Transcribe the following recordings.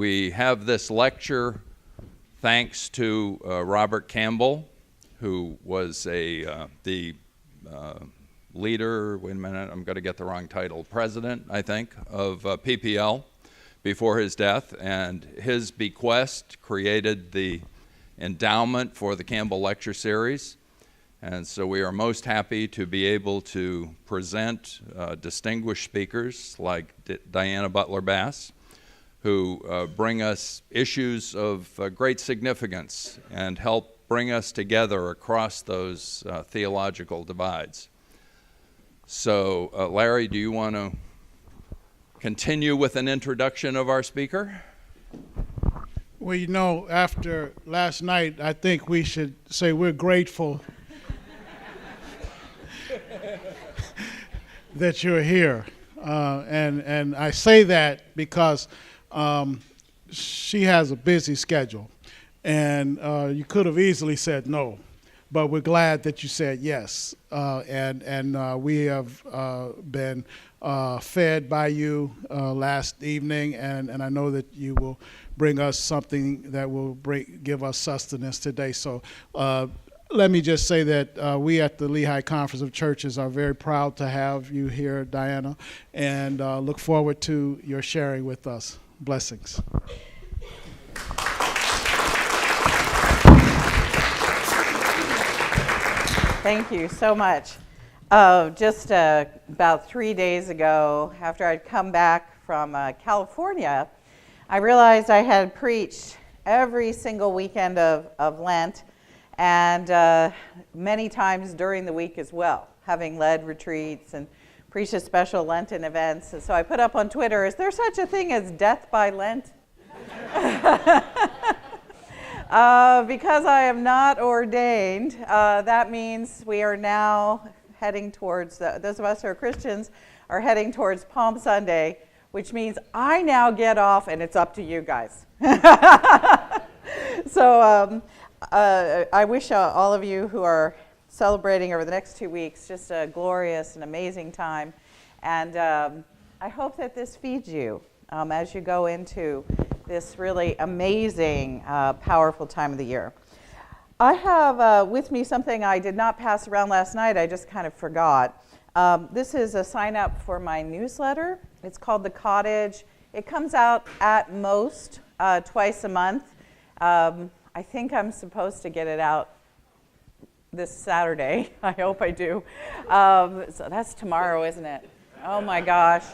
We have this lecture thanks to Robert Campbell, who was the leader, wait a minute, I'm going to get the wrong title, president, I think, of PPL before his death, and his bequest created the endowment for the Campbell Lecture Series. And so we are most happy to be able to present distinguished speakers like Diana Butler Bass, who bring us issues of great significance and help bring us together across those theological divides. So, Larry, do you want to continue with an introduction of our speaker? Well, you know, after last night, I think we should say we're grateful that you're here. And I say that because she has a busy schedule. And you could have easily said no, but we're glad that you said yes. And we have been fed by you last evening, and I know that you will bring us something that will give us sustenance today. So let me just say that we at the Lehigh Conference of Churches are very proud to have you here, Diana, and look forward to your sharing with us. Blessings. Thank you so much. Just about 3 days ago, after I'd come back from California, I realized I had preached every single weekend of Lent and many times during the week as well, having led retreats and preached at special Lenten events. And so I put up on Twitter, is there such a thing as death by Lent? Because I am not ordained, that means we are now heading towards, those of us who are Christians are heading towards Palm Sunday, which means I now get off and it's up to you guys. So I wish all of you who are celebrating over the next 2 weeks just a glorious and amazing time. And I hope that this feeds you as you go into this really amazing, powerful time of the year. I have with me something I did not pass around last night. I just kind of forgot. This is a sign up for my newsletter. It's called The Cottage. It comes out at most twice a month. I think I'm supposed to get it out this Saturday. I hope I do. So that's tomorrow, isn't it? Oh my gosh.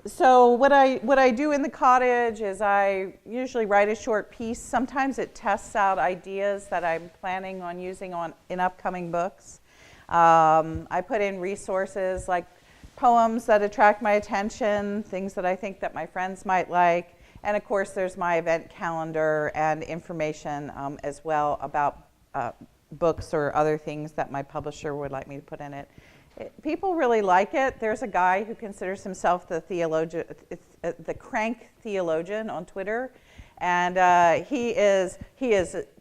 So what I do in The Cottage is I usually write a short piece. Sometimes it tests out ideas that I'm planning on using in upcoming books. I put in resources like poems that attract my attention, things that I think that my friends might like, and of course there's my event calendar and information as well about books or other things that my publisher would like me to put in it. People really like it. There's a guy who considers himself the theologian, the crank theologian on Twitter, and he is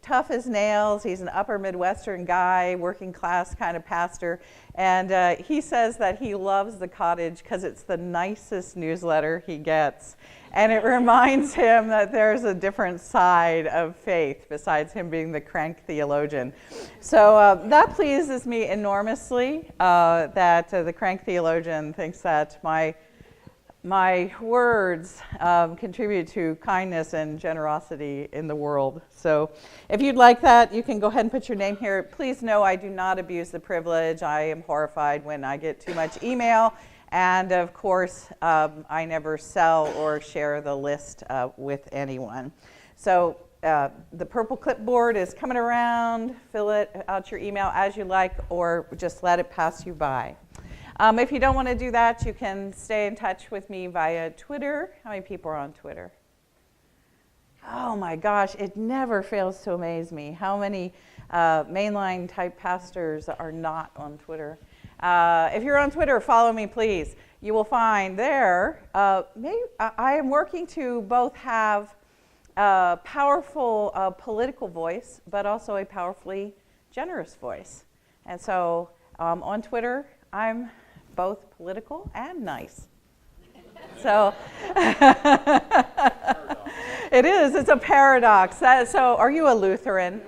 tough as nails. He's an upper Midwestern guy, working class kind of pastor, and he says that he loves The Cottage because it's the nicest newsletter he gets. And it reminds him that there's a different side of faith besides him being the crank theologian. So that pleases me enormously, that the crank theologian thinks that my words contribute to kindness and generosity in the world. So if you'd like that, you can go ahead and put your name here. Please know I do not abuse the privilege. I am horrified when I get too much email. And of course, I never sell or share the list with anyone. So the purple clipboard is coming around. Fill out your email as you like, or just let it pass you by. If you don't want to do that, you can stay in touch with me via Twitter. How many people are on Twitter? Oh my gosh, it never fails to amaze me how many mainline type pastors are not on Twitter. If you're on Twitter, follow me, please. You will find there, I am working to both have a powerful political voice, but also a powerfully generous voice. And so on Twitter, I'm both political and nice. So it is. It's a paradox. So are you a Lutheran?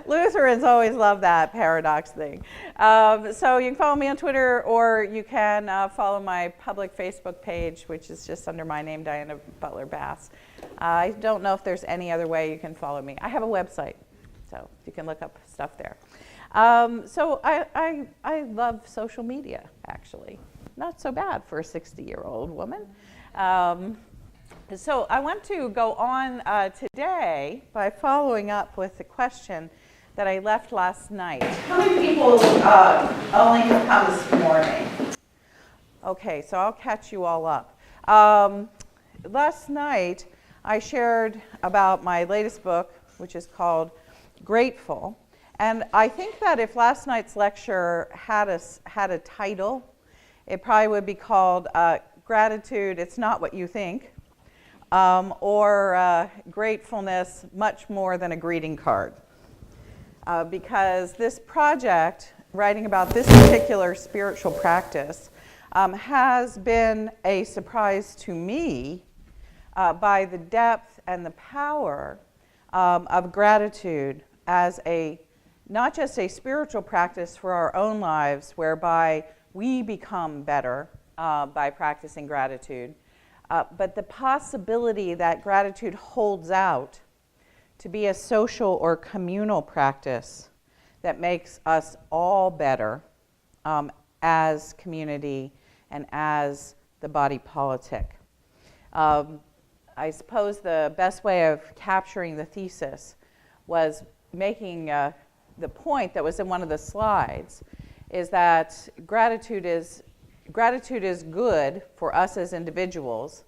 Lutherans always love that paradox thing. So you can follow me on Twitter, or you can follow my public Facebook page, which is just under my name, Diana Butler Bass. I don't know if there's any other way you can follow me. I have a website, so you can look up stuff there. So I love social media, actually. Not so bad for a 60-year-old woman. So I want to go on today by following up with the question that I left last night. How many people only have come this morning? Okay, so I'll catch you all up. Last night I shared about my latest book, which is called Grateful. And I think that if last night's lecture had a title, it probably would be called Gratitude, It's Not What You Think, or Gratefulness, Much More Than a Greeting Card. Because this project, writing about this particular spiritual practice, has been a surprise to me by the depth and the power of gratitude as not just a spiritual practice for our own lives, whereby we become better by practicing gratitude, but the possibility that gratitude holds out to be a social or communal practice that makes us all better as community and as the body politic. I suppose the best way of capturing the thesis was making the point that was in one of the slides, is that gratitude is good for us as individuals.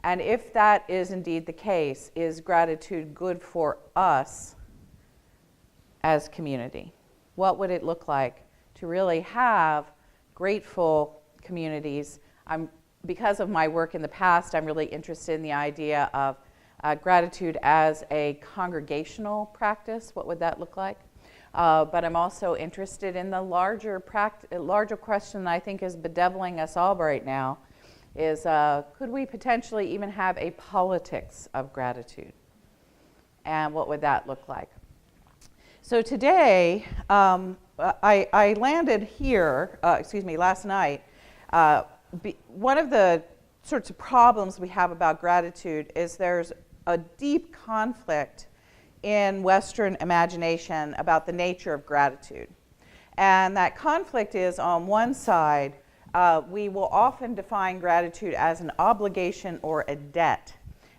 And if that is indeed the case, is gratitude good for us as community? What would it look like to really have grateful communities? Because of my work in the past, I'm really interested in the idea of gratitude as a congregational practice. What would that look like? But I'm also interested in the larger question that I think is bedeviling us all right now, is could we potentially even have a politics of gratitude? And what would that look like? So today, I landed here, last night. One of the sorts of problems we have about gratitude is there's a deep conflict in Western imagination about the nature of gratitude. And that conflict is, on one side, we will often define gratitude as an obligation or a debt,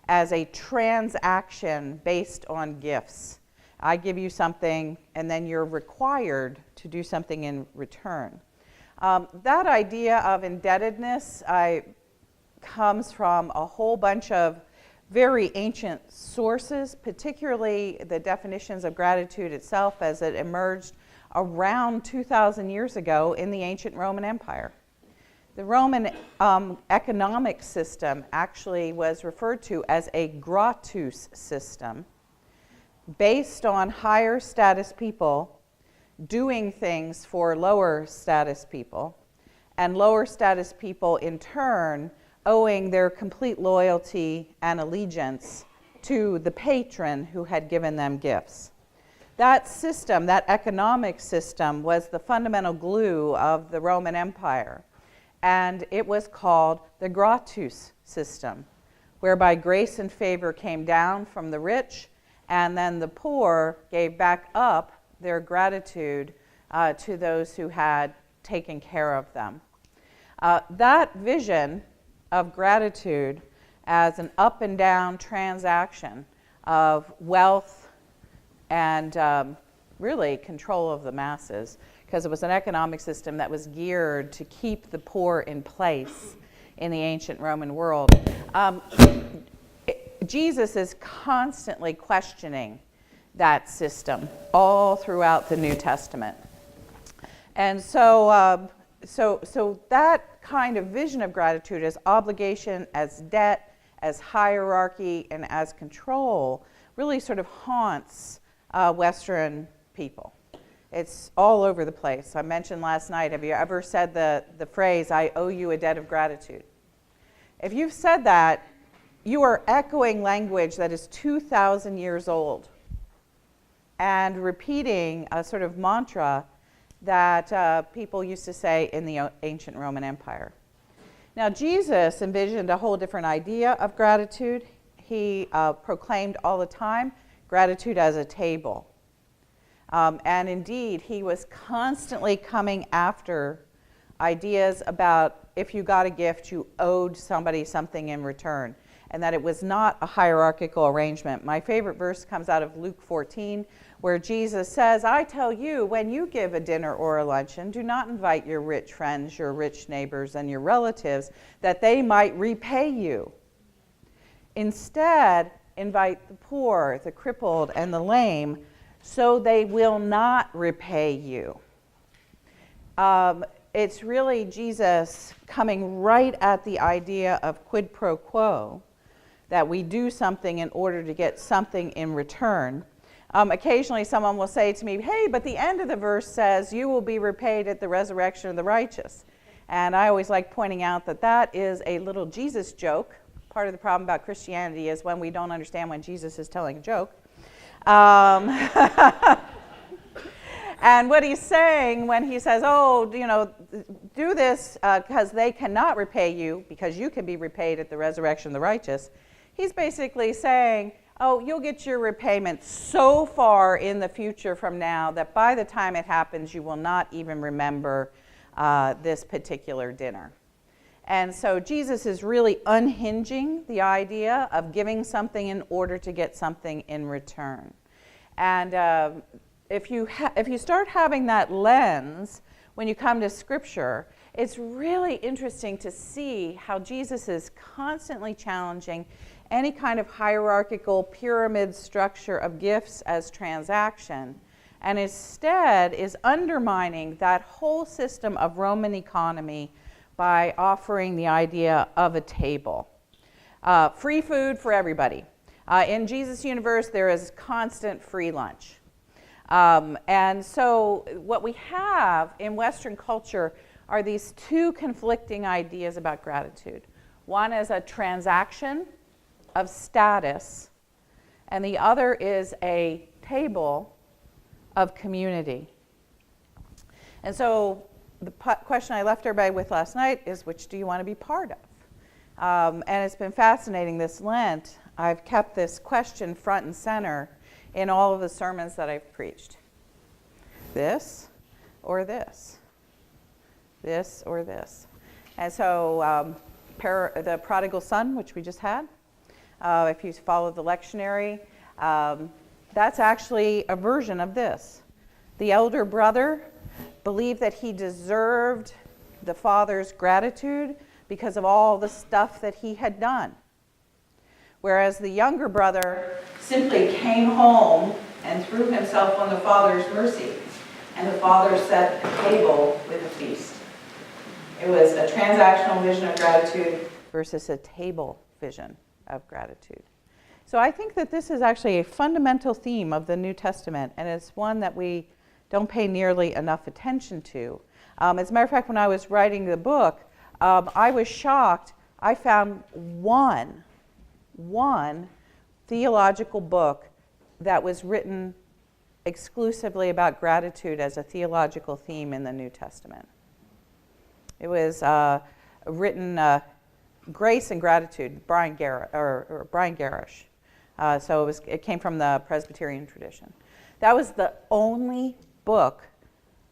as a transaction based on gifts. I give you something, and then you're required to do something in return. That idea of indebtedness comes from a whole bunch of very ancient sources, particularly the definitions of gratitude itself as it emerged around 2,000 years ago in the ancient Roman Empire. The Roman economic system actually was referred to as a gratus system, based on higher status people doing things for lower status people, and lower status people in turn owing their complete loyalty and allegiance to the patron who had given them gifts. That system, that economic system, was the fundamental glue of the Roman Empire. And it was called the gratus system, whereby grace and favor came down from the rich, and then the poor gave back up their gratitude to those who had taken care of them. That vision of gratitude as an up and down transaction of wealth and really control of the masses, because it was an economic system that was geared to keep the poor in place in the ancient Roman world. Jesus is constantly questioning that system all throughout the New Testament. And so that kind of vision of gratitude as obligation, as debt, as hierarchy, and as control really sort of haunts Western people. It's all over the place. I mentioned last night, have you ever said the phrase, I owe you a debt of gratitude? If you've said that, you are echoing language that is 2,000 years old and repeating a sort of mantra that people used to say in the ancient Roman Empire. Now, Jesus envisioned a whole different idea of gratitude. He proclaimed all the time gratitude as a table. And indeed, he was constantly coming after ideas about if you got a gift, you owed somebody something in return, and that it was not a hierarchical arrangement. My favorite verse comes out of Luke 14, where Jesus says, I tell you, when you give a dinner or a luncheon, do not invite your rich friends, your rich neighbors, and your relatives, that they might repay you. Instead, invite the poor, the crippled, and the lame, so they will not repay you. It's really Jesus coming right at the idea of quid pro quo, that we do something in order to get something in return. Occasionally someone will say to me, hey, but the end of the verse says you will be repaid at the resurrection of the righteous. And I always like pointing out that that is a little Jesus joke. Part of the problem about Christianity is when we don't understand when Jesus is telling a joke. And what he's saying when he says, oh, you know, do this because they cannot repay you, because you can be repaid at the resurrection of the righteous, he's basically saying, oh, you'll get your repayment so far in the future from now that by the time it happens, you will not even remember this particular dinner. And so Jesus is really unhinging the idea of giving something in order to get something in return. And if you start having that lens when you come to Scripture, it's really interesting to see how Jesus is constantly challenging any kind of hierarchical pyramid structure of gifts as transaction, and instead is undermining that whole system of Roman economy by offering the idea of a table. Free food for everybody. In Jesus' universe, there is constant free lunch. And so what we have in Western culture are these two conflicting ideas about gratitude. One is a transaction of status, and the other is a table of community. And so the question I left everybody with last night is, which do you want to be part of? And it's been fascinating this Lent. I've kept this question front and center in all of the sermons that I've preached. This or this? This or this? And so the prodigal son, which we just had, if you follow the lectionary, that's actually a version of this. The elder brother believed that he deserved the father's gratitude because of all the stuff that he had done. Whereas the younger brother simply came home and threw himself on the father's mercy, and the father set a table with a feast. It was a transactional vision of gratitude versus a table vision of gratitude. So I think that this is actually a fundamental theme of the New Testament, and it's one that we don't pay nearly enough attention to. As a matter of fact, when I was writing the book, I was shocked. I found one theological book that was written exclusively about gratitude as a theological theme in the New Testament. It was written Grace and Gratitude, Brian Garish. So it came from the Presbyterian tradition. That was the only book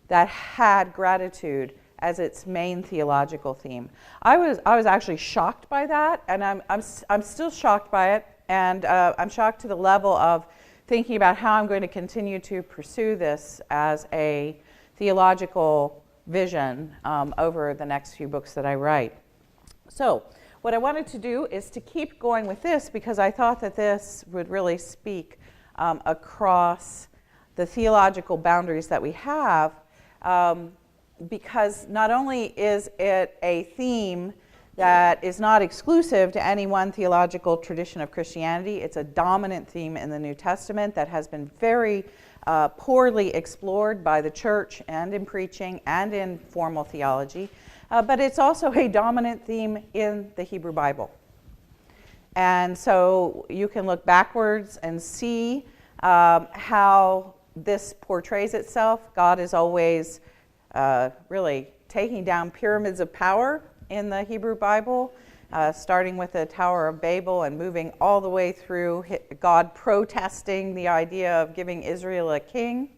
that had gratitude as its main theological theme. I was actually shocked by that, and I'm still shocked by it, and I'm shocked to the level of thinking about how I'm going to continue to pursue this as a theological vision over the next few books that I write. So what I wanted to do is to keep going with this, because I thought that this would really speak across the theological boundaries that we have, because not only is it a theme that is not exclusive to any one theological tradition of Christianity. It's a dominant theme in the New Testament that has been very poorly explored by the church and in preaching and in formal theology. But it's also a dominant theme in the Hebrew Bible. And so you can look backwards and see how this portrays itself. God is always really taking down pyramids of power in the Hebrew Bible, starting with the Tower of Babel and moving all the way through God protesting the idea of giving Israel a king.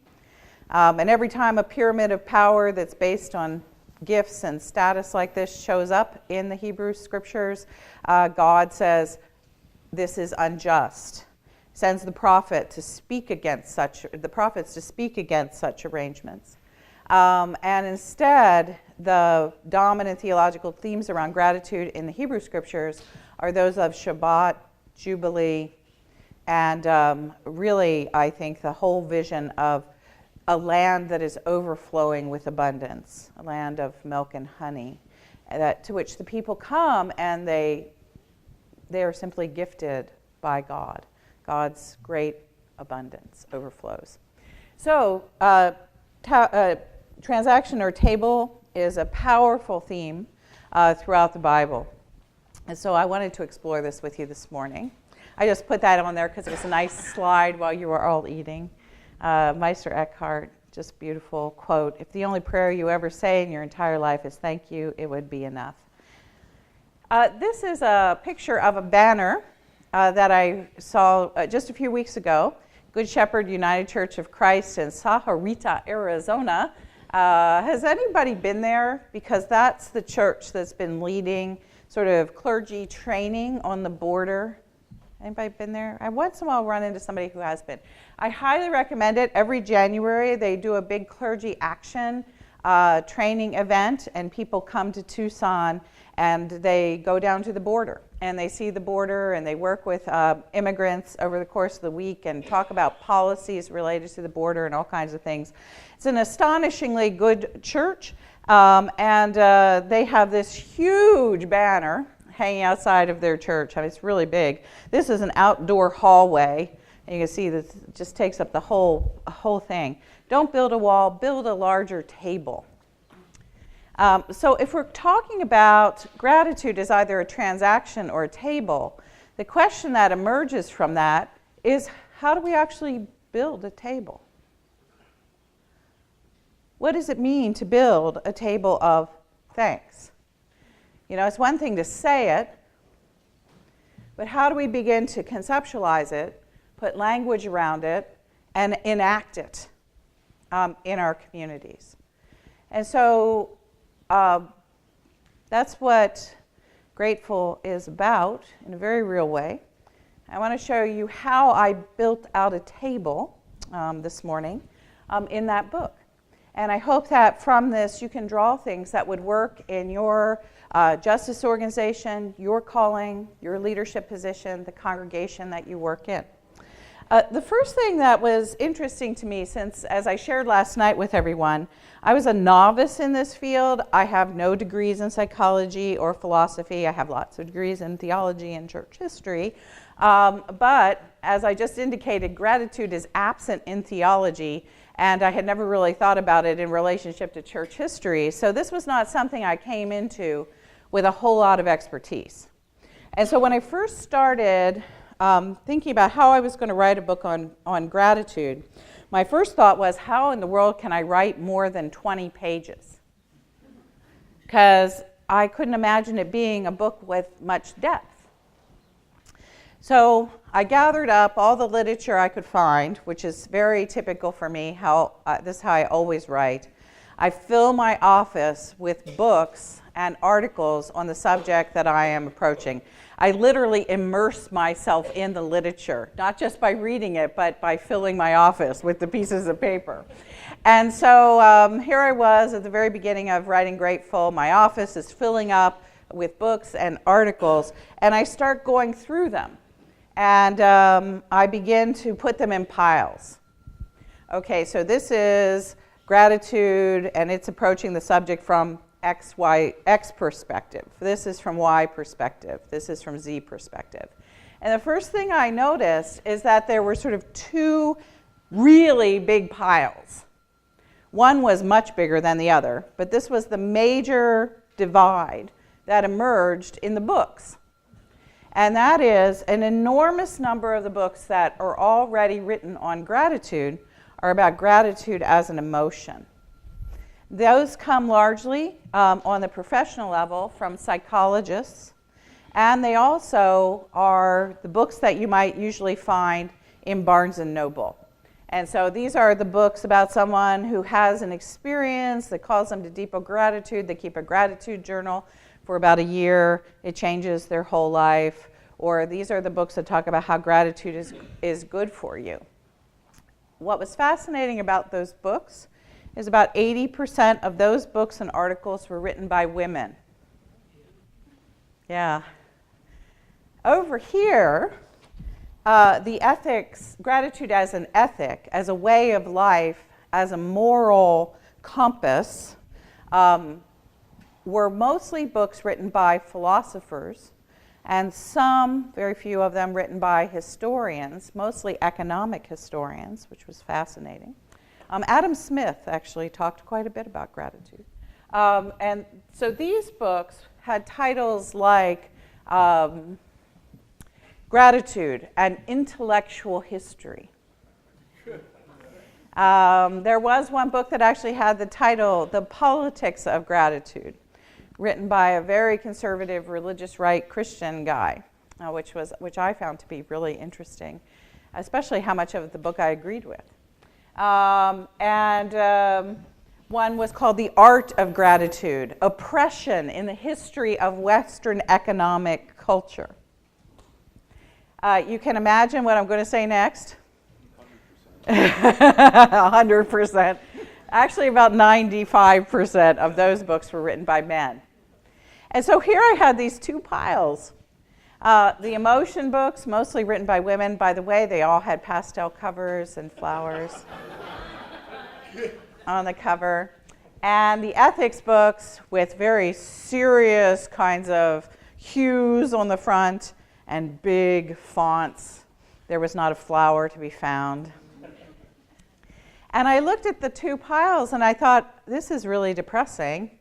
And every time a pyramid of power that's based on gifts and status like this shows up in the Hebrew scriptures, God says, this is unjust. Sends the prophets to speak against such arrangements. And instead, the dominant theological themes around gratitude in the Hebrew scriptures are those of Shabbat, Jubilee, and really, I think, the whole vision of a land that is overflowing with abundance, a land of milk and honey, to which the people come and they are simply gifted by God. God's great abundance overflows. So, transaction or table is a powerful theme throughout the Bible. And so I wanted to explore this with you this morning. I just put that on there because it was a nice slide while you were all eating. Meister Eckhart, just beautiful quote, "If the only prayer you ever say in your entire life is thank you, it would be enough." This is a picture of a banner that I saw just a few weeks ago. Good Shepherd United Church of Christ in Sahuarita, Arizona. Has anybody been there? Because that's the church that's been leading sort of clergy training on the border. Anybody been there? I once in a while run into somebody who has been. I highly recommend it. Every January they do a big clergy action training event, and people come to Tucson and they go down to the border and they see the border and they work with immigrants over the course of the week and talk about policies related to the border and all kinds of things. It's an astonishingly good church, and they have this huge banner hanging outside of their church. I mean, it's really big. This is an outdoor hallway, and you can see that it just takes up the whole thing. Don't build a wall, build a larger table. So if we're talking about gratitude as either a transaction or a table, the question that emerges from that is, how do we actually build a table? What does it mean to build a table of thanks? You know, it's one thing to say it, but how do we begin to conceptualize it, put language around it, and enact it in our communities? And so that's what Grateful is about in a very real way. I want to show you how I built out a table this morning in that book. And I hope that from this you can draw things that would work in your justice organization, your calling, your leadership position, the congregation that you work in. The first thing that was interesting to me, since, as I shared last night with everyone, I was a novice in this field. I have no degrees in psychology or philosophy. I have lots of degrees in theology and church history. But as I just indicated, gratitude is absent in theology, and I had never really thought about it in relationship to church history. So this was not something I came into with a whole lot of expertise. And so when I first started thinking about how I was going to write a book on gratitude, my first thought was, how in the world can I write more than 20 pages? Because I couldn't imagine it being a book with much depth. So I gathered up all the literature I could find, which is very typical for me. This is how I always write. I fill my office with books and articles on the subject that I am approaching. I literally immerse myself in the literature, not just by reading it, but by filling my office with the pieces of paper. And so here I was at the very beginning of writing Grateful. My office is filling up with books and articles, and I start going through them. And I begin to put them in piles. Okay, so this is gratitude, and it's approaching the subject from X perspective. This is from Y perspective. This is from Z perspective. And the first thing I noticed is that there were sort of two really big piles. One was much bigger than the other, but this was the major divide that emerged in the books. And that is an enormous number of the books that are already written on gratitude are about gratitude as an emotion. Those come largely on the professional level from psychologists, and they also are the books that you might usually find in Barnes & Noble. And so these are the books about someone who has an experience that calls them to deeper gratitude. They keep a gratitude journal for about a year. It changes their whole life. Or these are the books that talk about how gratitude is good for you. What was fascinating about those books is about 80% of those books and articles were written by women. Yeah. Over here, the ethics, gratitude as an ethic, as a way of life, as a moral compass, were mostly books written by philosophers, and some, very few of them, written by historians, mostly economic historians, which was fascinating. Adam Smith actually talked quite a bit about gratitude. And so these books had titles like Gratitude, an Intellectual History. There was one book that actually had the title, The Politics of Gratitude, written by a very conservative religious right Christian guy, which I found to be really interesting, especially how much of the book I agreed with. One was called The Art of Gratitude, Oppression in the History of Western Economic Culture. You can imagine what I'm going to say next. 100%. Actually, about 95% of those books were written by men. And so here I had these two piles. The emotion books, mostly written by women. By the way, they all had pastel covers and flowers on the cover. And the ethics books with very serious kinds of hues on the front and big fonts. There was not a flower to be found. And I looked at the two piles and I thought, this is really depressing.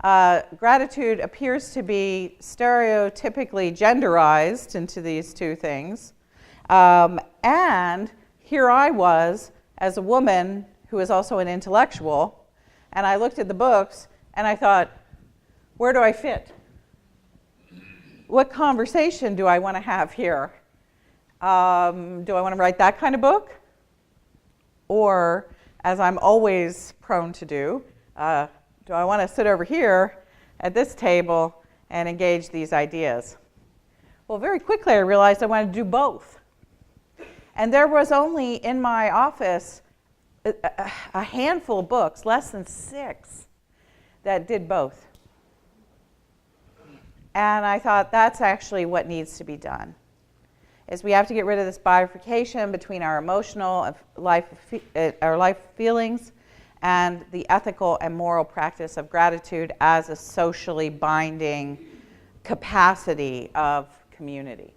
Gratitude appears to be stereotypically genderized into these two things. And here I was, as a woman who is also an intellectual, and I looked at the books and I thought, where do I fit? What conversation do I want to have here? Do I want to write that kind of book? Or, as I'm always prone to do I want to sit over here at this table and engage these ideas? Well, very quickly I realized I wanted to do both. And there was only in my office a handful of books, less than 6, that did both. And I thought that's actually what needs to be done, is we have to get rid of this bifurcation between our emotional life feelings and the ethical and moral practice of gratitude as a socially binding capacity of community.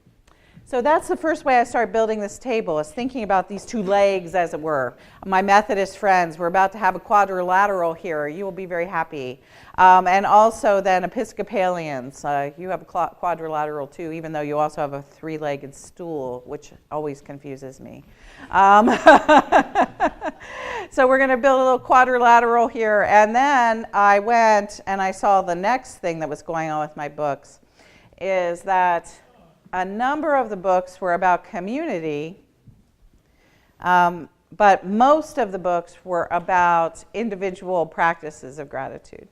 So that's the first way I started building this table, is thinking about these two legs, as it were. My Methodist friends, we're about to have a quadrilateral here. You will be very happy. And also then Episcopalians, you have a quadrilateral too, even though you also have a 3-legged stool, which always confuses me. So we're going to build a little quadrilateral here. And then I went and I saw the next thing that was going on with my books, is that a number of the books were about community, but most of the books were about individual practices of gratitude.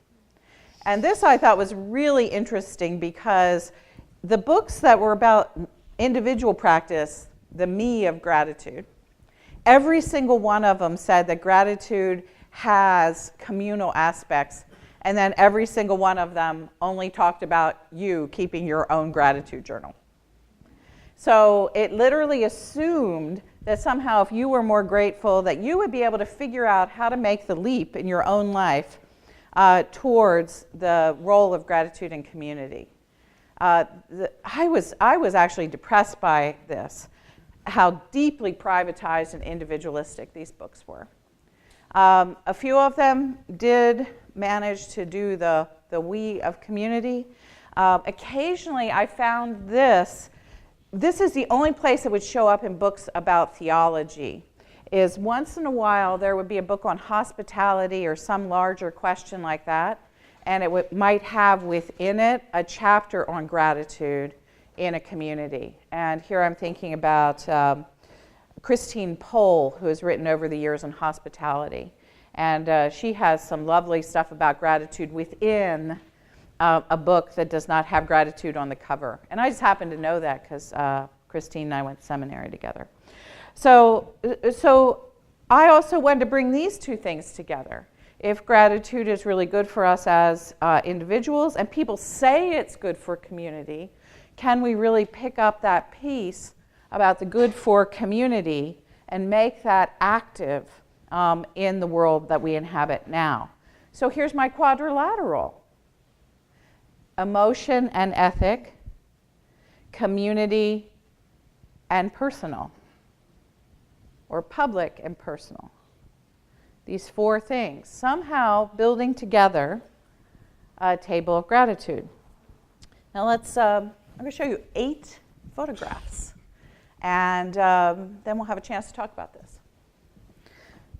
And this I thought was really interesting, because the books that were about individual practice, the me of gratitude, every single one of them said that gratitude has communal aspects, and then every single one of them only talked about you keeping your own gratitude journal. So it literally assumed that somehow if you were more grateful, that you would be able to figure out how to make the leap in your own life towards the role of gratitude in community. I was actually depressed by this, how deeply privatized and individualistic these books were. A few of them did manage to do the we of community. Occasionally I found this is the only place it would show up in books about theology, is once in a while there would be a book on hospitality or some larger question like that, and it might have within it a chapter on gratitude in a community. And here I'm thinking about Christine Pohl, who has written over the years on hospitality. And she has some lovely stuff about gratitude within a book that does not have gratitude on the cover. And I just happen to know that because Christine and I went to seminary together. So I also wanted to bring these two things together. If gratitude is really good for us as individuals, and people say it's good for community, can we really pick up that piece about the good for community and make that active in the world that we inhabit now? So here's my quadrilateral. Emotion and ethic, community and personal, or public and personal. These four things, somehow building together a table of gratitude. Now I'm going to show you 8 photographs, and then we'll have a chance to talk about this.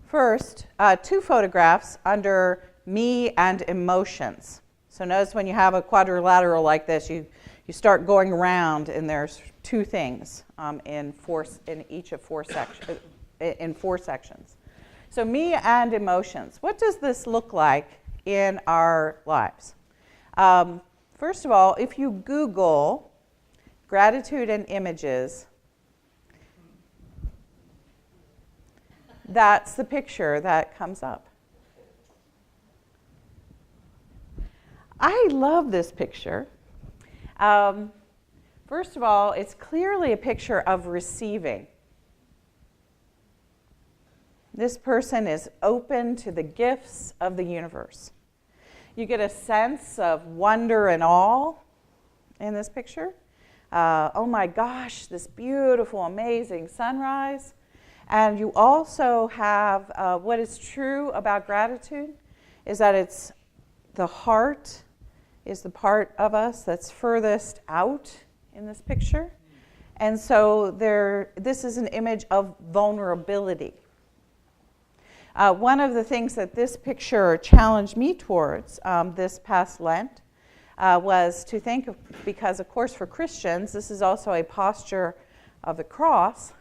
First, 2 photographs under me and emotions. So notice when you have a quadrilateral like this, you start going around, and there's 2 things in each of 4 sections. In 4 sections. So me and emotions. What does this look like in our lives? First of all, if you Google gratitude and images, that's the picture that comes up. I love this picture. First of all, it's clearly a picture of receiving. This person is open to the gifts of the universe. You get a sense of wonder and awe in this picture. Oh my gosh, this beautiful, amazing sunrise. And you also have what is true about gratitude is that it's the heart is the part of us that's furthest out in this picture. And so this is an image of vulnerability. One of the things that this picture challenged me towards this past Lent was to think of, because of course for Christians, this is also a posture of the cross.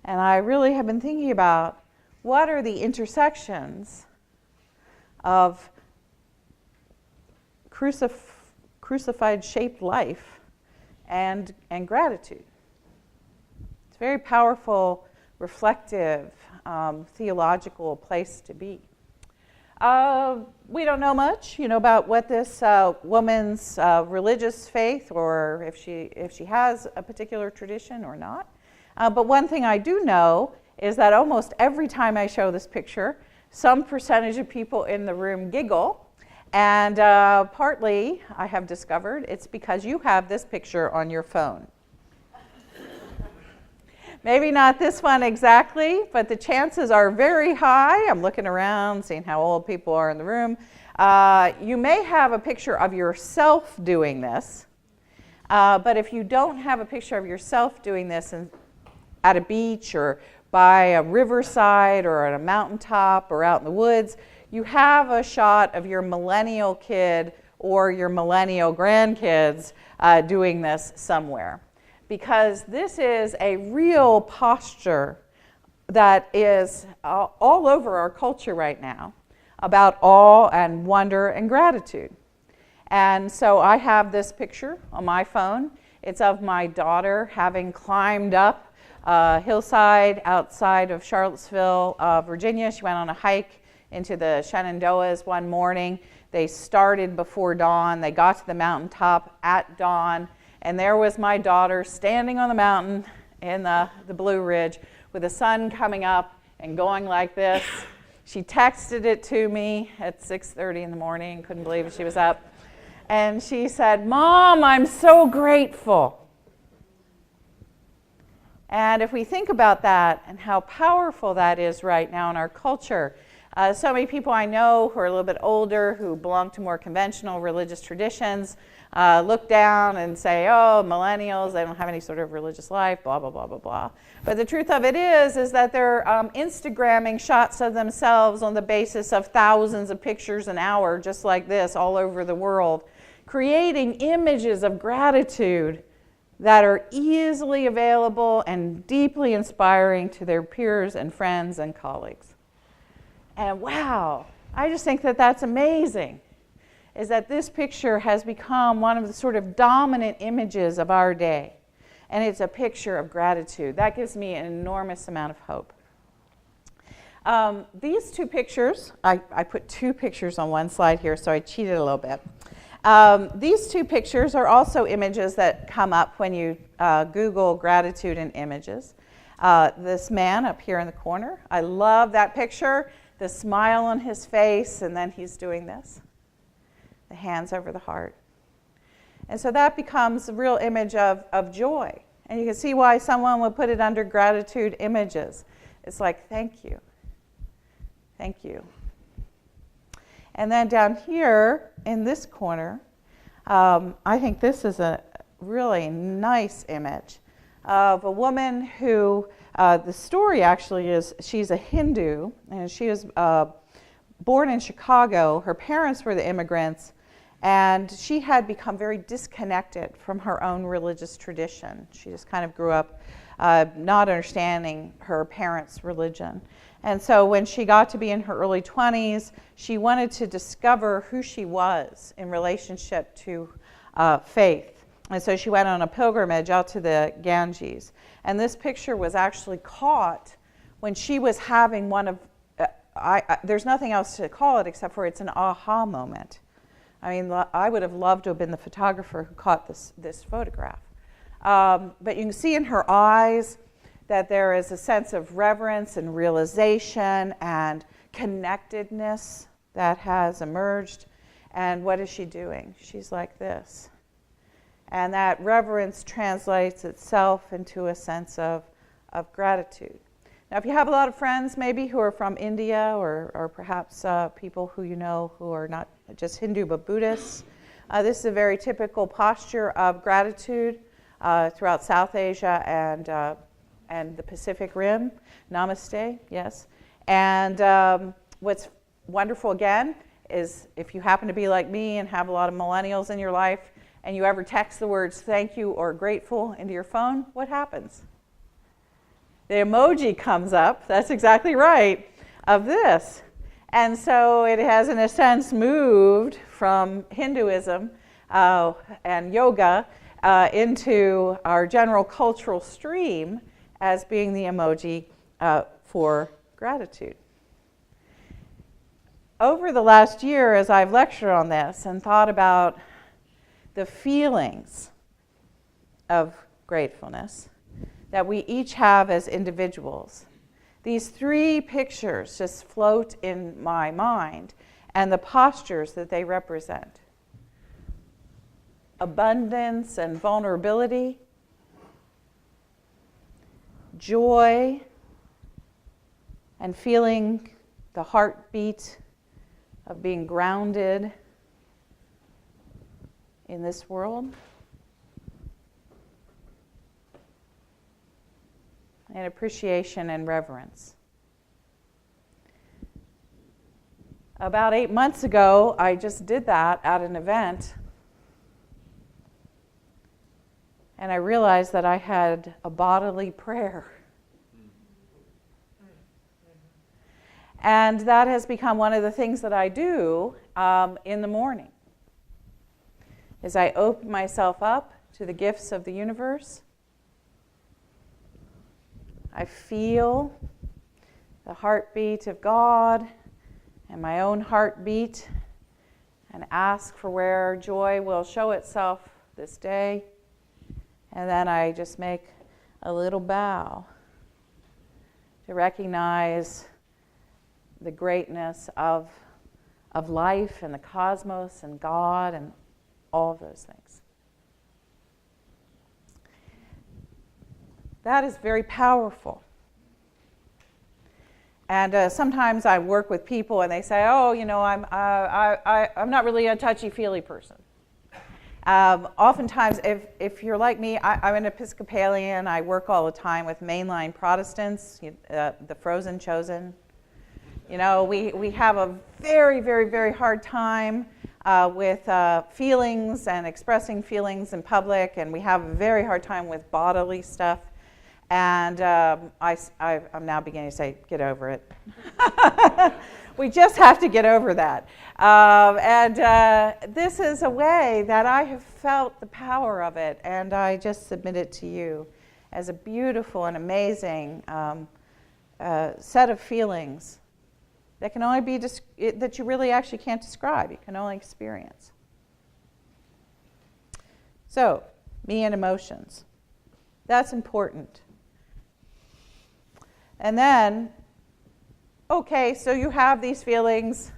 And I really have been thinking about what are the intersections of crucified shaped life and gratitude. It's a very powerful, reflective, theological place to be. We don't know much, about what this woman's religious faith, or if she has a particular tradition or not. But one thing I do know is that almost every time I show this picture, some percentage of people in the room giggle. And partly, I have discovered, it's because you have this picture on your phone. Maybe not this one exactly, but the chances are very high. I'm looking around, seeing how old people are in the room. You may have a picture of yourself doing this, but if you don't have a picture of yourself doing this at a beach or by a riverside or at a mountaintop or out in the woods, you have a shot of your millennial kid or your millennial grandkids doing this somewhere. Because this is a real posture that is all over our culture right now about awe and wonder and gratitude. And so I have this picture on my phone. It's of my daughter having climbed up a hillside outside of Charlottesville, Virginia. She went on a hike into the Shenandoahs one morning. They started before dawn. They got to the mountaintop at dawn. And there was my daughter standing on the mountain in the Blue Ridge with the sun coming up and going like this She texted it to me at 6:30 in the morning, couldn't believe she was up. And she said, "Mom, I'm so grateful." And if we think about that and how powerful that is right now in our culture, so many people I know who are a little bit older, who belong to more conventional religious traditions, look down and say, "Oh, millennials, they don't have any sort of religious life, blah, blah, blah, blah, blah." But the truth of it is that they're Instagramming shots of themselves on the basis of thousands of pictures an hour, just like this, all over the world, creating images of gratitude that are easily available and deeply inspiring to their peers and friends and colleagues. And wow, I just think that that's amazing, is that this picture has become one of the sort of dominant images of our day. And it's a picture of gratitude. That gives me an enormous amount of hope. These two pictures, I put two pictures on one slide here, so I cheated a little bit. These two pictures are also images that come up when you Google gratitude and images. This man up here in the corner, I love that picture, the smile on his face, and then he's doing this, the hands over the heart. And so that becomes a real image of joy. And you can see why someone would put it under gratitude images. It's like, thank you. Thank you. And then down here in this corner, I think this is a really nice image of a woman who, the story actually is, she's a Hindu, and she was born in Chicago. Her parents were the immigrants, and she had become very disconnected from her own religious tradition. She just kind of grew up not understanding her parents' religion. And so when she got to be in her early 20s, she wanted to discover who she was in relationship to faith. And so she went on a pilgrimage out to the Ganges. And this picture was actually caught when she was having one of, there's nothing else to call it except for it's an aha moment. I mean, I would have loved to have been the photographer who caught this photograph. But you can see in her eyes that there is a sense of reverence and realization and connectedness that has emerged. And what is she doing? She's like this. And that reverence translates itself into a sense of gratitude. Now, if you have a lot of friends maybe who are from India or perhaps people who you know who are not just Hindu but Buddhists, this is a very typical posture of gratitude throughout South Asia and the Pacific Rim. Namaste, yes. And what's wonderful again is if you happen to be like me and have a lot of millennials in your life and you ever text the words thank you or grateful into your phone, what happens? The emoji comes up, that's exactly right, of this. And so it has, in a sense, moved from Hinduism and yoga into our general cultural stream as being the emoji for gratitude. Over the last year, as I've lectured on this and thought about the feelings of gratefulness that we each have as individuals, these three pictures just float in my mind and the postures that they represent. Abundance and vulnerability, joy and feeling the heartbeat of being grounded in this world, and appreciation and reverence. About 8 months ago, I just did that at an event, and I realized that I had a bodily prayer. And that has become one of the things that I do in the morning, is I open myself up to the gifts of the universe. I feel the heartbeat of God and my own heartbeat and ask for where joy will show itself this day. And then I just make a little bow to recognize the greatness of life and the cosmos and God and all of those things. That is very powerful. And sometimes I work with people and they say, oh, you know, I'm not really a touchy-feely person. Oftentimes, if you're like me, I'm an Episcopalian. I work all the time with mainline Protestants, the frozen chosen. You know, we have a very, very, very hard time with feelings and expressing feelings in public, and we have a very hard time with bodily stuff. And I'm now beginning to say, get over it. We just have to get over that. This is a way that I have felt the power of it, and I just submit it to you as a beautiful and amazing set of feelings that can only be that you really actually can't describe. You can only experience. So, me and emotions. That's important. And then, okay, so you have these feelings.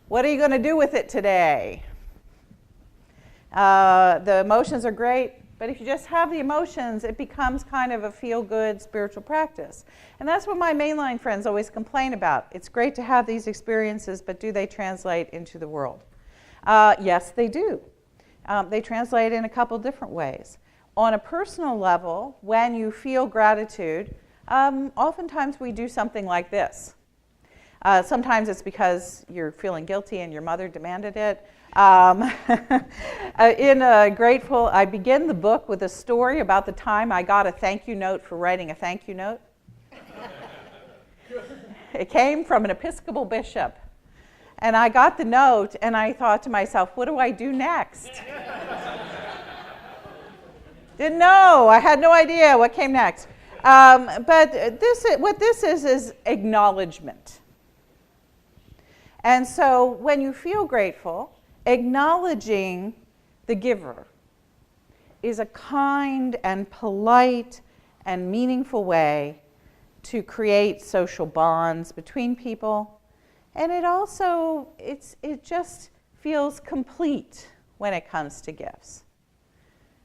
What are you going to do with it today? The emotions are great, but if you just have the emotions, it becomes kind of a feel-good spiritual practice. And that's what my mainline friends always complain about. It's great to have these experiences, but do they translate into the world? Yes, they do. They translate in a couple different ways. On a personal level, when you feel gratitude, oftentimes we do something like this. Sometimes it's because you're feeling guilty and your mother demanded it. In Grateful, I begin the book with a story about the time I got a thank you note for writing a thank you note. It came from an Episcopal bishop. And I got the note and I thought to myself, what do I do next? Didn't know. I had no idea what came next. But what this is acknowledgement. And so when you feel grateful, acknowledging the giver is a kind and polite and meaningful way to create social bonds between people. And it also, it just feels complete when it comes to gifts.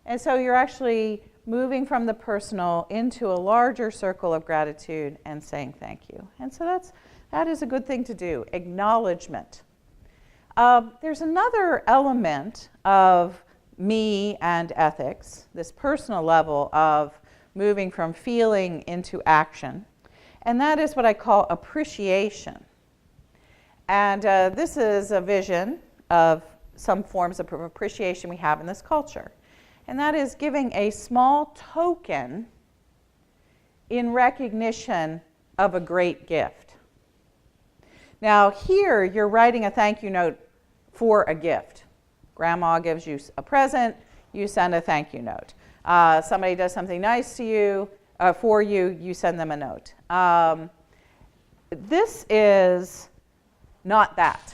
And so you're actually moving from the personal into a larger circle of gratitude and saying thank you. And so that is a good thing to do, acknowledgement. There's another element of me and ethics, this personal level of moving from feeling into action, and that is what I call appreciation. And this is a vision of some forms of appreciation we have in this culture. And that is giving a small token in recognition of a great gift. Now here, you're writing a thank you note for a gift. Grandma gives you a present, you send a thank you note. Somebody does something nice to you, for you, you send them a note. This is not that.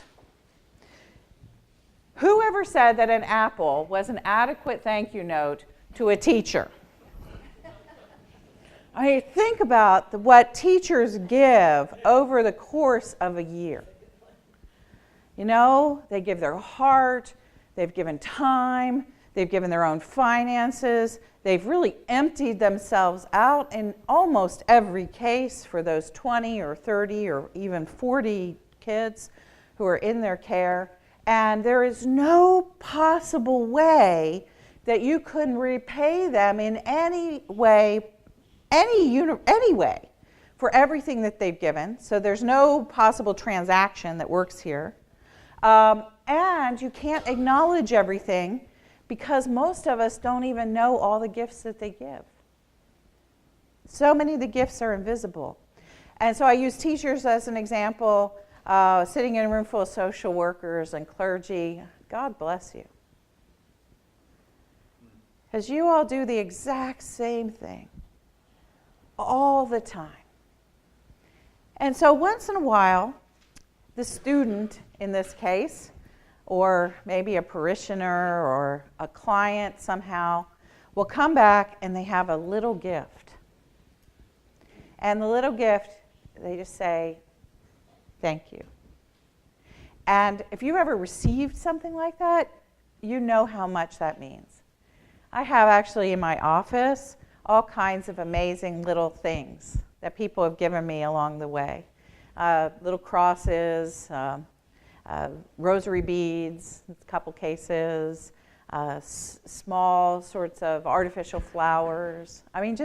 Whoever said that an apple was an adequate thank you note to a teacher? I mean, think about what teachers give over the course of a year. You know, they give their heart, they've given time, they've given their own finances, they've really emptied themselves out in almost every case for those 20 or 30 or even 40 kids who are in their care. And there is no possible way that you can repay them in any way, any way for everything that they've given. So there's no possible transaction that works here. And you can't acknowledge everything because most of us don't even know all the gifts that they give. So many of the gifts are invisible. And so I use teachers as an example. Sitting in a room full of social workers and clergy, God bless you. Because you all do the exact same thing all the time. And so once in a while, the student in this case, or maybe a parishioner or a client somehow, will come back and they have a little gift. And the little gift, they just say, thank you. And if you've ever received something like that, you know how much that means. I have actually in my office all kinds of amazing little things that people have given me along the way. Little crosses, rosary beads, a couple cases, small sorts of artificial flowers. I mean,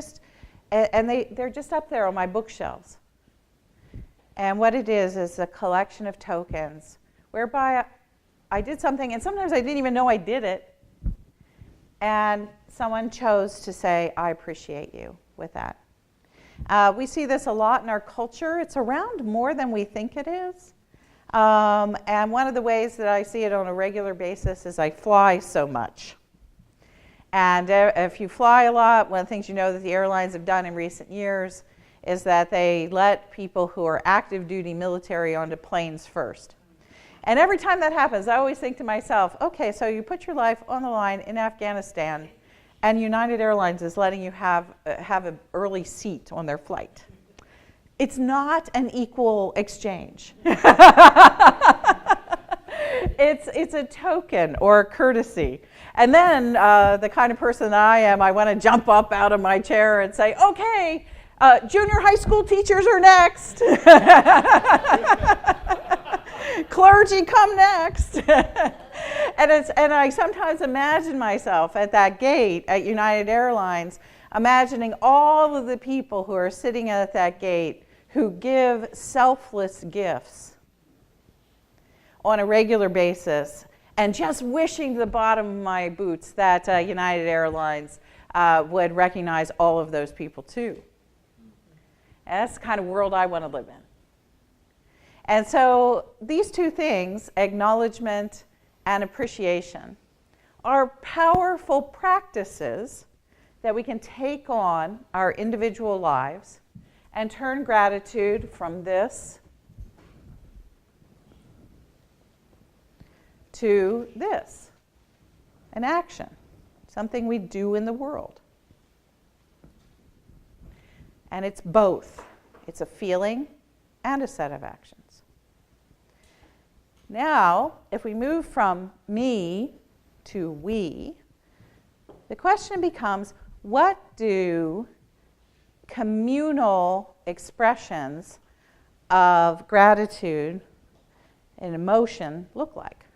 and they're just up there on my bookshelves. And what it is a collection of tokens whereby I did something, and sometimes I didn't even know I did it, and someone chose to say, I appreciate you with that. We see this a lot in our culture. It's around more than we think it is. And one of the ways that I see it on a regular basis is I fly so much. And if you fly a lot, one of the things you know that the airlines have done in recent years is that they let people who are active duty military onto planes first. And every time that happens, I always think to myself, okay, so you put your life on the line in Afghanistan, and United Airlines is letting you have an early seat on their flight. It's not an equal exchange. It's a token or a courtesy. And then the kind of person that I am, I want to jump up out of my chair and say, okay, junior high school teachers are next. Clergy, come next. And I sometimes imagine myself at that gate at United Airlines, imagining all of the people who are sitting at that gate who give selfless gifts on a regular basis, and just wishing to the bottom of my boots that United Airlines would recognize all of those people too. And that's the kind of world I want to live in. And so these two things, acknowledgement and appreciation, are powerful practices that we can take on our individual lives and turn gratitude from this to this, an action, something we do in the world. And it's both. It's a feeling and a set of actions. Now, if we move from me to we, the question becomes, what do communal expressions of gratitude and emotion look like?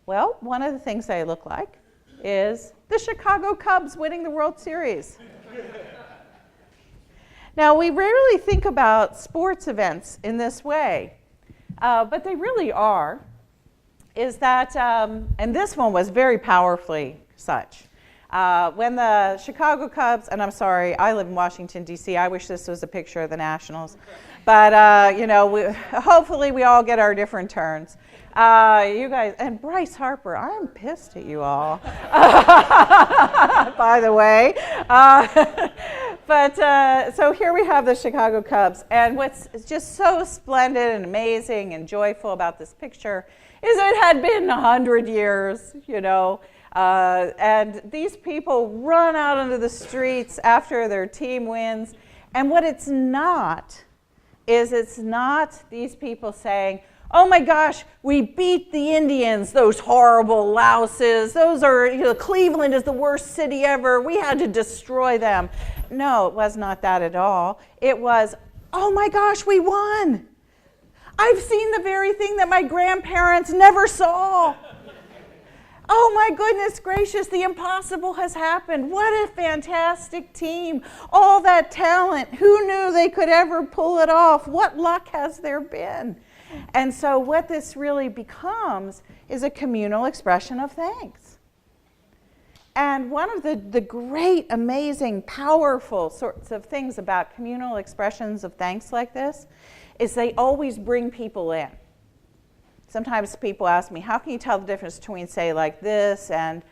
Well, one of the things they look like is the Chicago Cubs winning the World Series. Now, we rarely think about sports events in this way, but they really are, is that, and this one was very powerfully such. When the Chicago Cubs, and I'm sorry, I live in Washington, D.C., I wish this was a picture of the Nationals, but, hopefully we all get our different turns. You guys, and Bryce Harper, I'm pissed at you all, by the way. So here we have the Chicago Cubs, and what's just so splendid and amazing and joyful about this picture is it had been 100 years, and these people run out into the streets after their team wins, and what it's not these people saying, oh my gosh, we beat the Indians, those horrible louses. Those are, Cleveland is the worst city ever. We had to destroy them. No, it was not that at all. It was, oh my gosh, we won. I've seen the very thing that my grandparents never saw. Oh my goodness gracious, the impossible has happened. What a fantastic team. All that talent. Who knew they could ever pull it off? What luck has there been? And so what this really becomes is a communal expression of thanks. And one of the great, amazing, powerful sorts of things about communal expressions of thanks like this is they always bring people in. Sometimes people ask me, how can you tell the difference between, say, like this and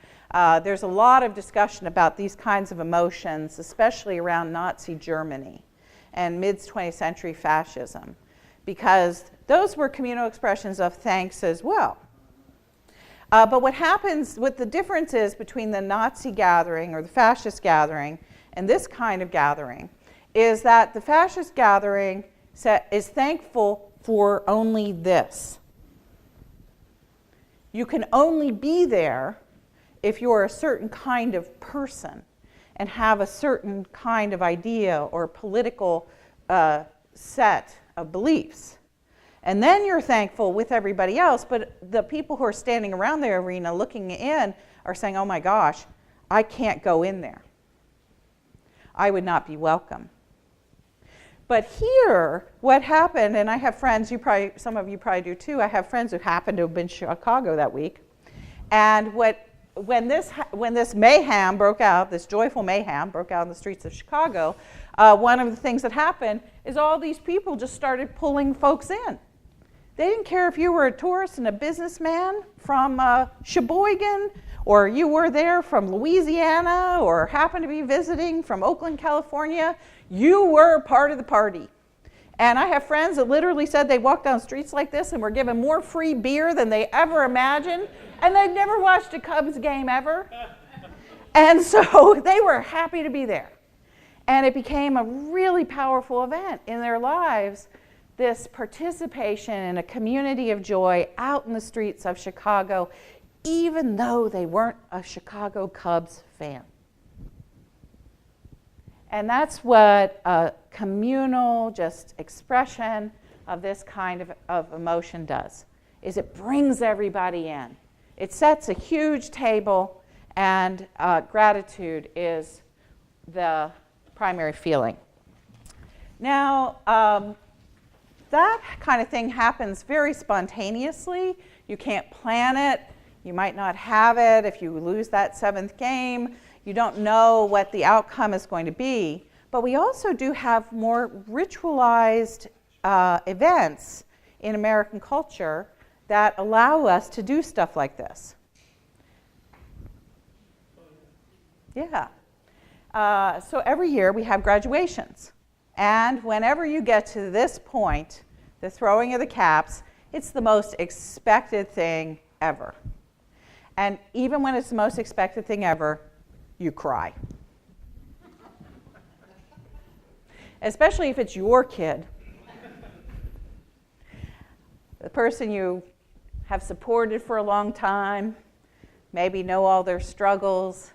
there's a lot of discussion about these kinds of emotions, especially around Nazi Germany and mid-20th century fascism, because those were communal expressions of thanks as well. But what the difference is between the Nazi gathering or the fascist gathering and this kind of gathering is that the fascist gathering is thankful for only this. You can only be there if you're a certain kind of person and have a certain kind of idea or political set of beliefs. And then you're thankful with everybody else, but the people who are standing around the arena looking in are saying, oh my gosh, I can't go in there. I would not be welcome. But here, what happened, and I have friends, some of you probably do too, I have friends who happen to have been in Chicago that week, and when this mayhem broke out, this joyful mayhem broke out in the streets of Chicago, one of the things that happened is all these people just started pulling folks in. They didn't care if you were a tourist and a businessman from Sheboygan, or you were there from Louisiana, or happened to be visiting from Oakland, California. You were part of the party. And I have friends that literally said they walked down streets like this and were given more free beer than they ever imagined, and they'd never watched a Cubs game ever. And so they were happy to be there. And it became a really powerful event in their lives, this participation in a community of joy out in the streets of Chicago, even though they weren't a Chicago Cubs fan. And that's what a communal just expression of this kind of emotion does, is it brings everybody in. It sets a huge table, and gratitude is the primary feeling. Now, that kind of thing happens very spontaneously. You can't plan it. You might not have it if you lose that 7th game. You don't know what the outcome is going to be. But we also do have more ritualized events in American culture that allow us to do stuff like this. Yeah. So every year we have graduations. And whenever you get to this point, the throwing of the caps, it's the most expected thing ever. And even when it's the most expected thing ever, you cry. Especially if it's your kid. The person you have supported for a long time, maybe know all their struggles.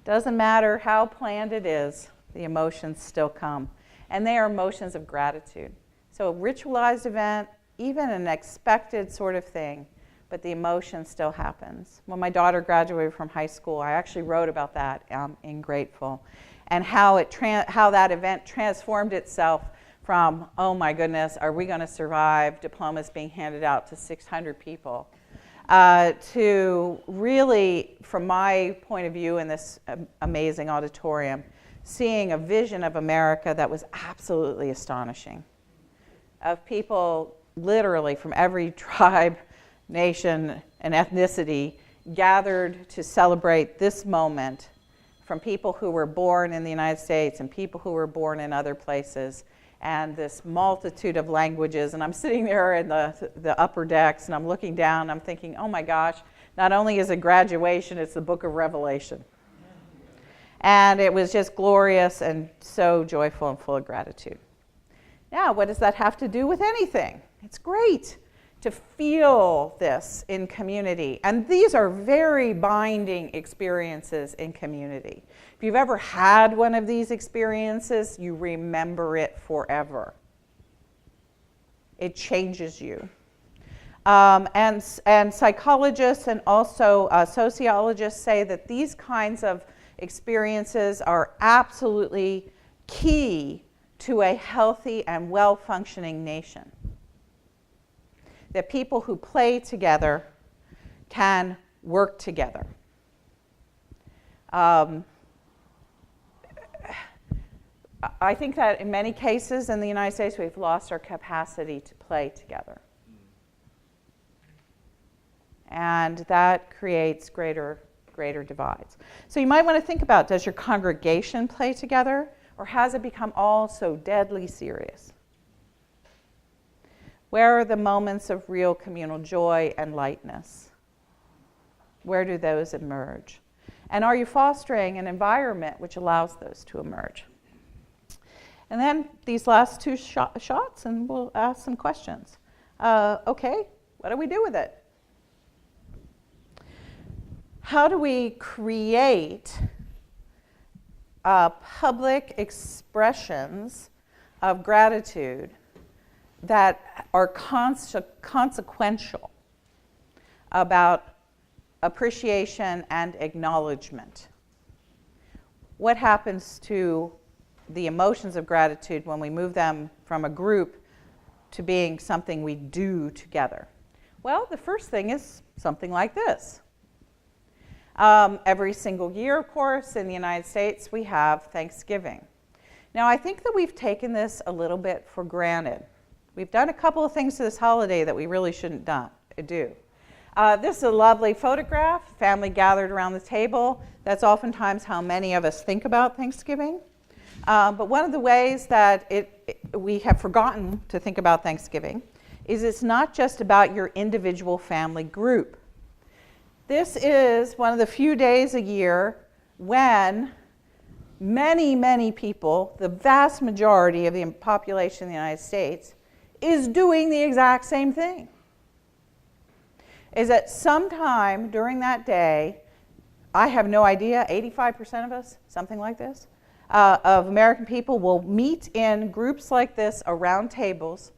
Doesn't matter how planned it is, the emotions still come. And they are emotions of gratitude. So a ritualized event, even an expected sort of thing, but the emotion still happens. When my daughter graduated from high school, I actually wrote about that in Grateful, and how that event transformed itself from, oh my goodness, are we going to survive, diplomas being handed out to 600 people, to really, from my point of view in this amazing auditorium, seeing a vision of America that was absolutely astonishing, of people literally from every tribe, nation, and ethnicity gathered to celebrate this moment, from people who were born in the United States and people who were born in other places, and this multitude of languages. And I'm sitting there in the upper decks, and I'm looking down, and I'm thinking, oh my gosh, not only is it graduation, it's the book of Revelation. And it was just glorious and so joyful and full of gratitude. Now, what does that have to do with anything? It's great to feel this in community. And these are very binding experiences in community. If you've ever had one of these experiences, you remember it forever. It changes you. And psychologists and also sociologists say that these kinds of experiences are absolutely key to a healthy and well-functioning nation. That people who play together can work together. I think that in many cases in the United States, we've lost our capacity to play together. And that creates greater divides. So you might want to think about, does your congregation play together, or has it become all so deadly serious? Where are the moments of real communal joy and lightness? Where do those emerge? And are you fostering an environment which allows those to emerge? And then these last two shots, and we'll ask some questions. Okay, what do we do with it? How do we create public expressions of gratitude that are consequential about appreciation and acknowledgement? What happens to the emotions of gratitude when we move them from a group to being something we do together? Well, the first thing is something like this. Every single year, of course, in the United States, we have Thanksgiving. Now, I think that we've taken this a little bit for granted. We've done a couple of things to this holiday that we really shouldn't do. This is a lovely photograph, family gathered around the table. That's oftentimes how many of us think about Thanksgiving. But one of the ways that we have forgotten to think about Thanksgiving is it's not just about your individual family group. This is one of the few days a year when many, many people, the vast majority of the population in the United States, is doing the exact same thing. Is that sometime during that day, I have no idea, 85% of us, something like this, of American people will meet in groups like this around tables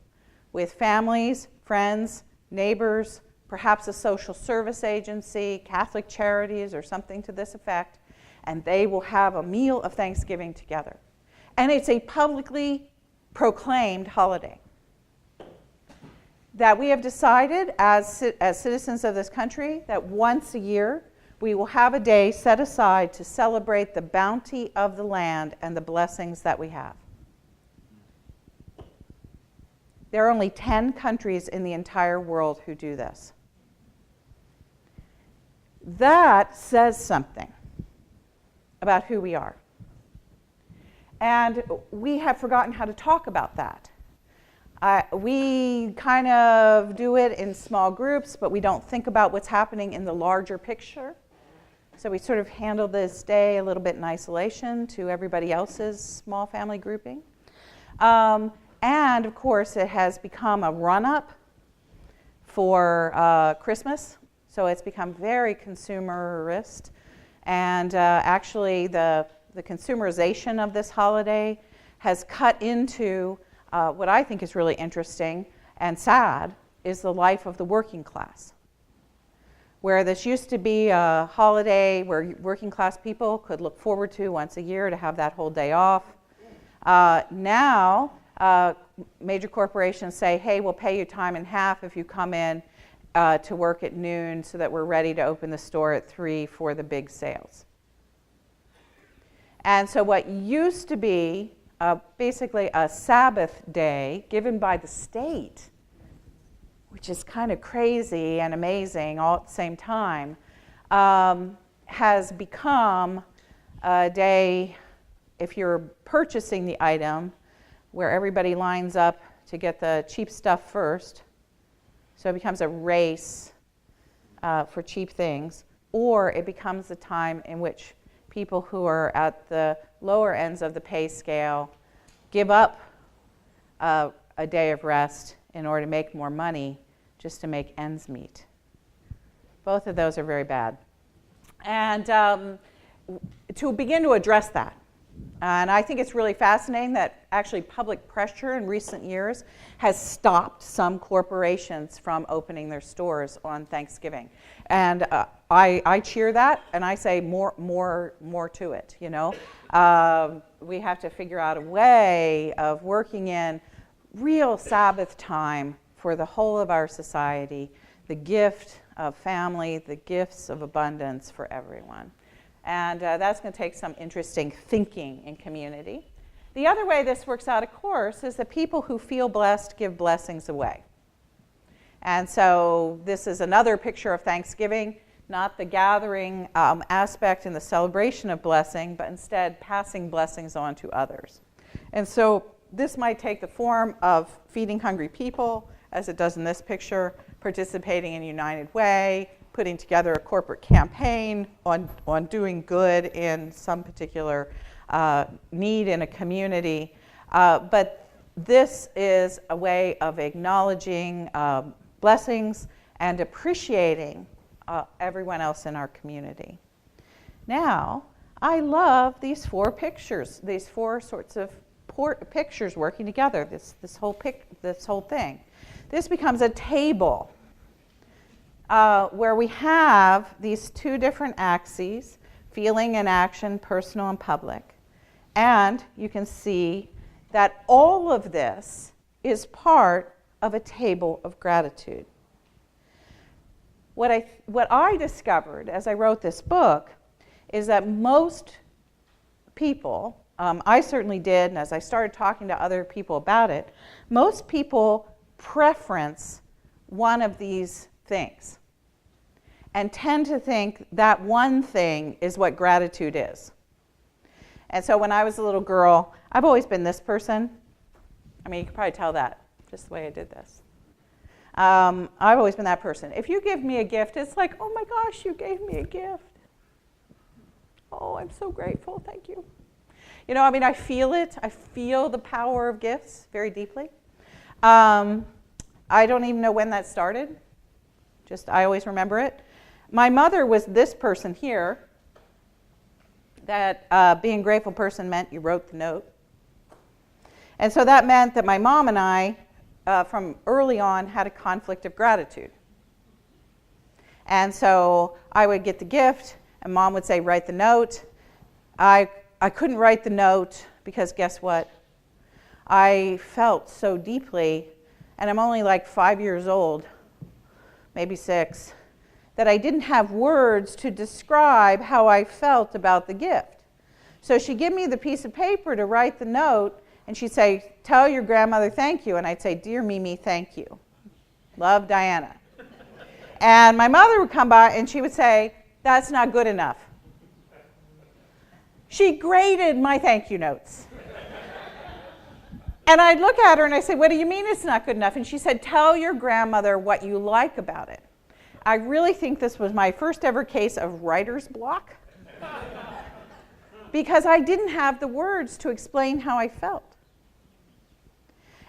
with families, friends, neighbors, perhaps a social service agency, Catholic charities, or something to this effect, and they will have a meal of Thanksgiving together. And it's a publicly proclaimed holiday that we have decided as citizens of this country that once a year we will have a day set aside to celebrate the bounty of the land and the blessings that we have. There are only 10 countries in the entire world who do this. That says something about who we are. And we have forgotten how to talk about that. We kind of do it in small groups, but we don't think about what's happening in the larger picture. So we sort of handle this day a little bit in isolation to everybody else's small family grouping. And of course, it has become a run-up for Christmas. So it's become very consumerist. And actually, the consumerization of this holiday has cut into what I think is really interesting and sad is the life of the working class. Where this used to be a holiday where working class people could look forward to once a year to have that whole day off. Now, major corporations say, hey, we'll pay you time and half if you come in to work at noon so that we're ready to open the store at 3 for the big sales. And so what used to be basically a Sabbath day given by the state, which is kind of crazy and amazing all at the same time, has become a day, if you're purchasing the item, where everybody lines up to get the cheap stuff first. So it becomes a race for cheap things. Or it becomes a time in which people who are at the lower ends of the pay scale give up a day of rest in order to make more money just to make ends meet. Both of those are very bad. And to begin to address that, and I think it's really fascinating that actually public pressure in recent years has stopped some corporations from opening their stores on Thanksgiving. And I cheer that, and I say more to it, you know. We have to figure out a way of working in real Sabbath time for the whole of our society, the gift of family, the gifts of abundance for everyone. And that's going to take some interesting thinking in community. The other way this works out, of course, is that people who feel blessed give blessings away. And so this is another picture of Thanksgiving, not the gathering aspect and the celebration of blessing, but instead passing blessings on to others. And so this might take the form of feeding hungry people, as it does in this picture, participating in United Way, putting together a corporate campaign on doing good in some particular need in a community. But this is a way of acknowledging blessings and appreciating everyone else in our community. Now, I love these four pictures, these four sorts of pictures working together, this whole thing. This becomes a table where we have these two different axes, feeling and action, personal and public. And you can see that all of this is part of a table of gratitude. What I discovered as I wrote this book is that most people, I certainly did, and as I started talking to other people about it, most people preference one of these things and tend to think that one thing is what gratitude is. And so when I was a little girl, I've always been this person. I mean, you can probably tell that just the way I did this. I've always been that person. If you give me a gift, it's like, oh my gosh, you gave me a gift. Oh, I'm so grateful, thank you. You know, I mean, I feel it. I feel the power of gifts very deeply. I don't even know when that started. I always remember it. My mother was this person here, that being a grateful person meant you wrote the note. And so that meant that my mom and I, from early on, had a conflict of gratitude. And so I would get the gift, and Mom would say, write the note. I couldn't write the note because guess what? I felt so deeply, and I'm only like 5 years old, maybe 6, that I didn't have words to describe how I felt about the gift. So she'd give me the piece of paper to write the note, and she'd say, tell your grandmother thank you. And I'd say, dear Mimi, thank you. Love, Diana. And my mother would come by, and she would say, that's not good enough. She graded my thank you notes. And I'd look at her and I say, what do you mean it's not good enough? And she said, tell your grandmother what you like about it. I really think this was my first ever case of writer's block because I didn't have the words to explain how I felt.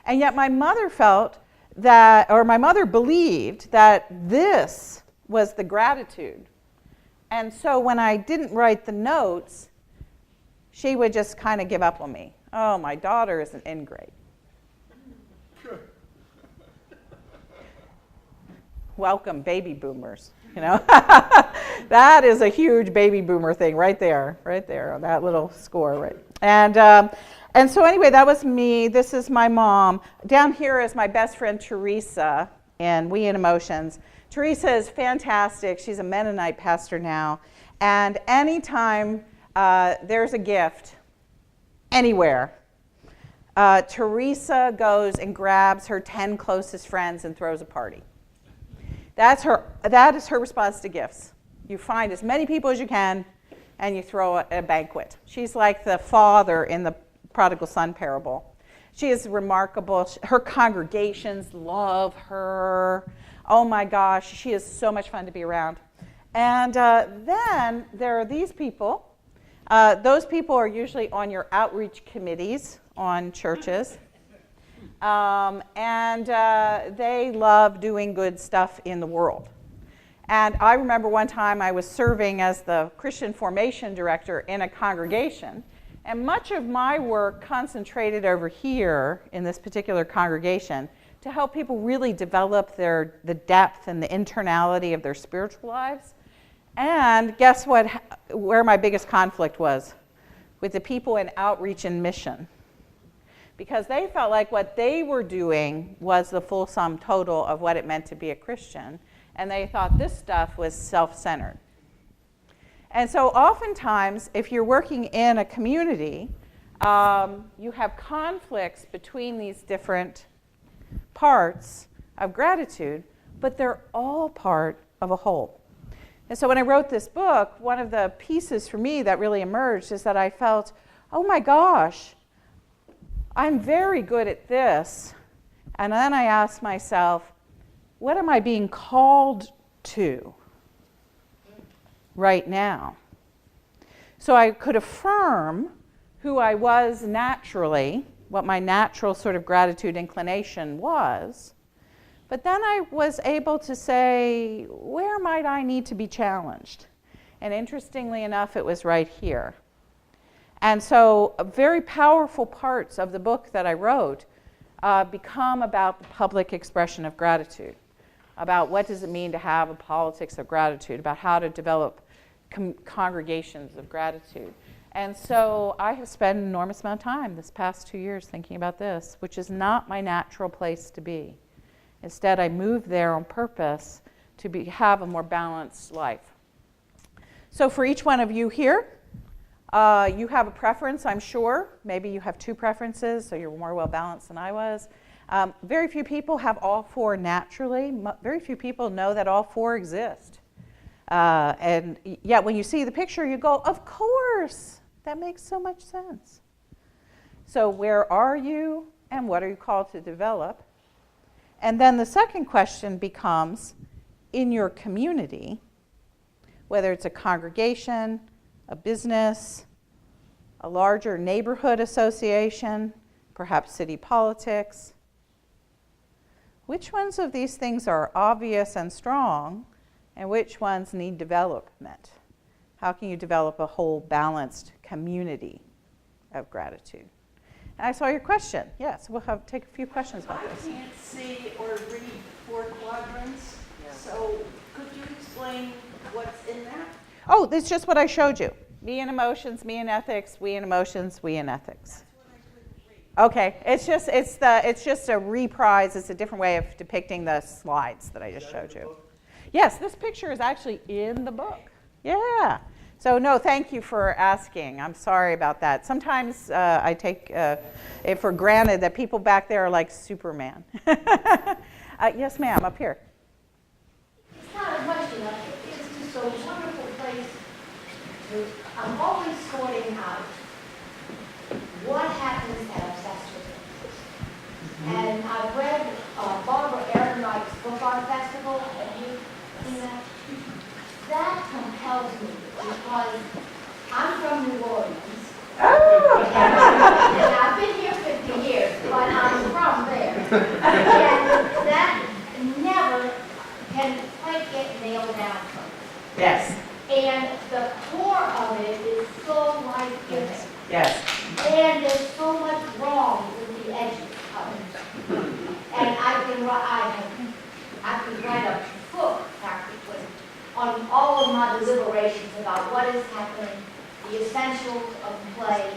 And yet my mother felt that, or my mother believed that this was the gratitude. And so when I didn't write the notes, she would just kind of give up on me. Oh, my daughter is an ingrate. Welcome, baby boomers. You know, that is a huge baby boomer thing right there, on that little score, right? And so anyway, that was me. This is my mom. Down here is my best friend Teresa, and We in Emotions. Teresa is fantastic. She's a Mennonite pastor now, and anytime there's a gift anywhere, Teresa goes and grabs her 10 closest friends and throws a party. That is her response to gifts. You find as many people as you can, and you throw a banquet. She's like the father in the prodigal son parable. She is remarkable. Her congregations love her. Oh my gosh, she is so much fun to be around. And then there are these people. Those people are usually on your outreach committees on churches. And they love doing good stuff in the world. And I remember one time I was serving as the Christian formation director in a congregation, and much of my work concentrated over here in this particular congregation to help people really develop the depth and the internality of their spiritual lives. And guess what? Where my biggest conflict was? With the people in outreach and mission. Because they felt like what they were doing was the full sum total of what it meant to be a Christian. And they thought this stuff was self-centered. And so oftentimes, if you're working in a community, you have conflicts between these different parts of gratitude, but they're all part of a whole. And so when I wrote this book, one of the pieces for me that really emerged is that I felt, oh my gosh, I'm very good at this. And then I asked myself, what am I being called to right now? So I could affirm who I was naturally what my natural sort of gratitude inclination was. But then I was able to say, where might I need to be challenged? And interestingly enough, it was right here. And so very powerful parts of the book that I wrote become about the public expression of gratitude, about what does it mean to have a politics of gratitude, about how to develop congregations of gratitude. And so I have spent an enormous amount of time this past 2 years thinking about this, which is not my natural place to be. Instead, I moved there on purpose to have a more balanced life. So for each one of you here, you have a preference, I'm sure. Maybe you have 2 preferences, so you're more well-balanced than I was. Very few people have all 4 naturally. Very few people know that all 4 exist. And yet when you see the picture, you go, of course, that makes so much sense. So where are you, and what are you called to develop? And then the second question becomes, in your community, whether it's a congregation, a business, a larger neighborhood association, perhaps city politics. Which ones of these things are obvious and strong, and which ones need development? How can you develop a whole balanced community of gratitude? And I saw your question. Yes, we'll take a few questions about this. I can't see or read 4 quadrants, so could you explain what's in that? Oh, that's just what I showed you. Me and emotions, me and ethics, we and emotions, we and ethics. That's what I couldn't read. Okay, it's just a reprise. It's a different way of depicting the slides that I just showed you. Yes, this picture is actually in the book. Yeah. So no, thank you for asking. I'm sorry about that. Sometimes I take it for granted that people back there are like Superman. Yes, ma'am, up here. It's not a question. It's just a wonderful place. I'm always sorting out what happens at a festival. And I've read Barbara Ehrenreich's book on festival. Have you seen that? That compels me because I'm from New Orleans. And I've been here 50 years, but I'm from there. And that never can quite get nailed down for me. Yes. And the core of it is so life-giving. Yes. And there's so much wrong with the edges of it. And I can write a book practically on all of my deliberations about what is happening, the essentials of play.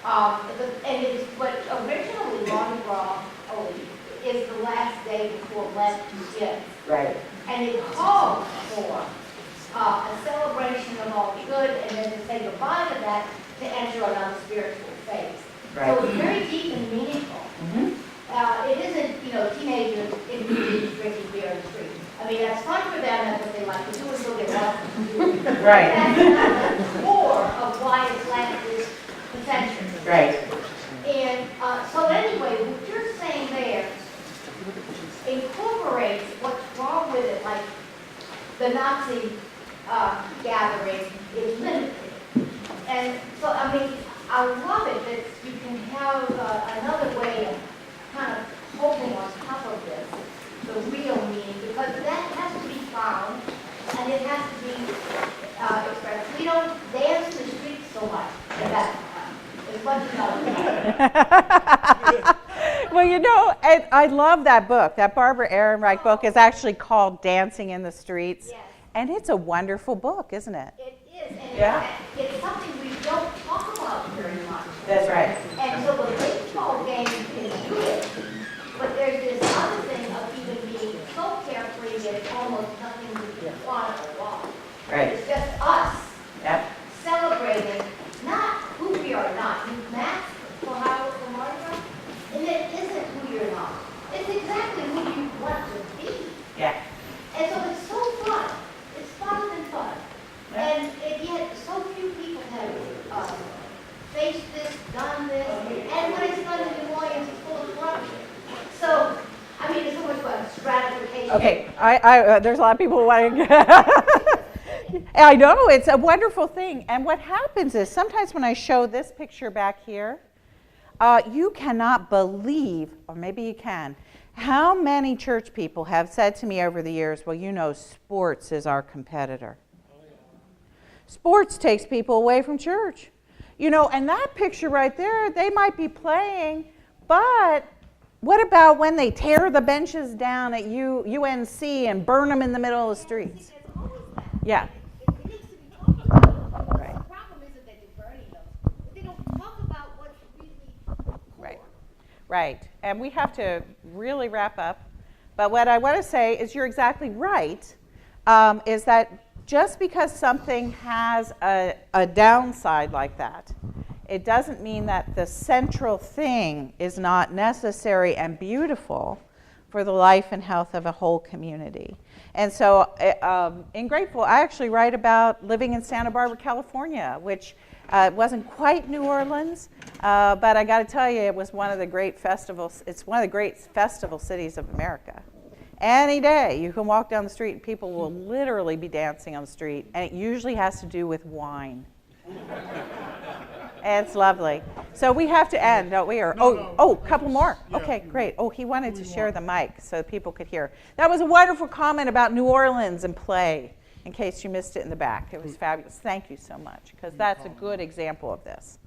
And it's what originally Mardi Gras is the last day before Lent begins. Right. And it calls for a celebration of all good, and then to say goodbye to that, to enter another spiritual phase. Right. So it's very deep and meaningful. It isn't, teenagers in movies drinking beer in the street. I mean, that's fun for them, that's what they like to do until they want to do. Right. That's not the core of why it's lasted for centuries. Right. And so anyway, what you're saying there incorporates what's wrong with it, like the Nazi gathering is limited. And so, I mean, I love it that you can have another way of kind of holding on top of this, the real meaning, because that has to be found and it has to be expressed. We don't dance in the streets so much at that time, as much as other. Well, I love that book. That Barbara Ehrenreich book is actually called Dancing in the Streets. Yes. And it's a wonderful book, isn't it? It is, and Yeah. it's something we don't talk about very much. That's right. And so the baseball game is good, but there's this other thing of even being so carefree that it's almost nothing we can want or want. Right. It's just us Yep. celebrating not who we are not. You mask for Howard for Mardi Gras, and it isn't who you're not. It's exactly who you want to be. Yeah. And so it's so fun. It's fun and fun. And yet, so few people have faced this, done this, and when it's done in New Orleans, it's full of corruption. So, I mean, it's almost like stratification. Okay. There's a lot of people wanting. I know, it's a wonderful thing. And what happens is sometimes when I show this picture back here, You cannot believe, or maybe you can, how many church people have said to me over the years, well, you know, sports is our competitor. Sports takes people away from church. You know, and that picture right there, they might be playing, but what about when they tear the benches down at UNC and burn them in the middle of the streets? There's always that. Yeah. It needs to be talked about. Right. The problem isn't that they're burning them, but they don't talk about what's really core. Right. Right. And we have to really wrap up. But what I want to say is you're exactly right, is that just because something has a downside like that, it doesn't mean that the central thing is not necessary and beautiful for the life and health of a whole community. And so in Grateful, I actually write about living in Santa Barbara, California, which wasn't quite New Orleans, but I got to tell you, it was one of the great festivals. It's one of the great festival cities of America. Any day, you can walk down the street and people will literally be dancing on the street, and it usually has to do with wine. It's lovely. So we have to end, don't we? Or a couple more. Okay, great. Oh, he wanted to share the mic so people could hear. That was a wonderful comment about New Orleans and play, in case you missed it in the back. It was fabulous. Thank you so much, because that's a good example of this.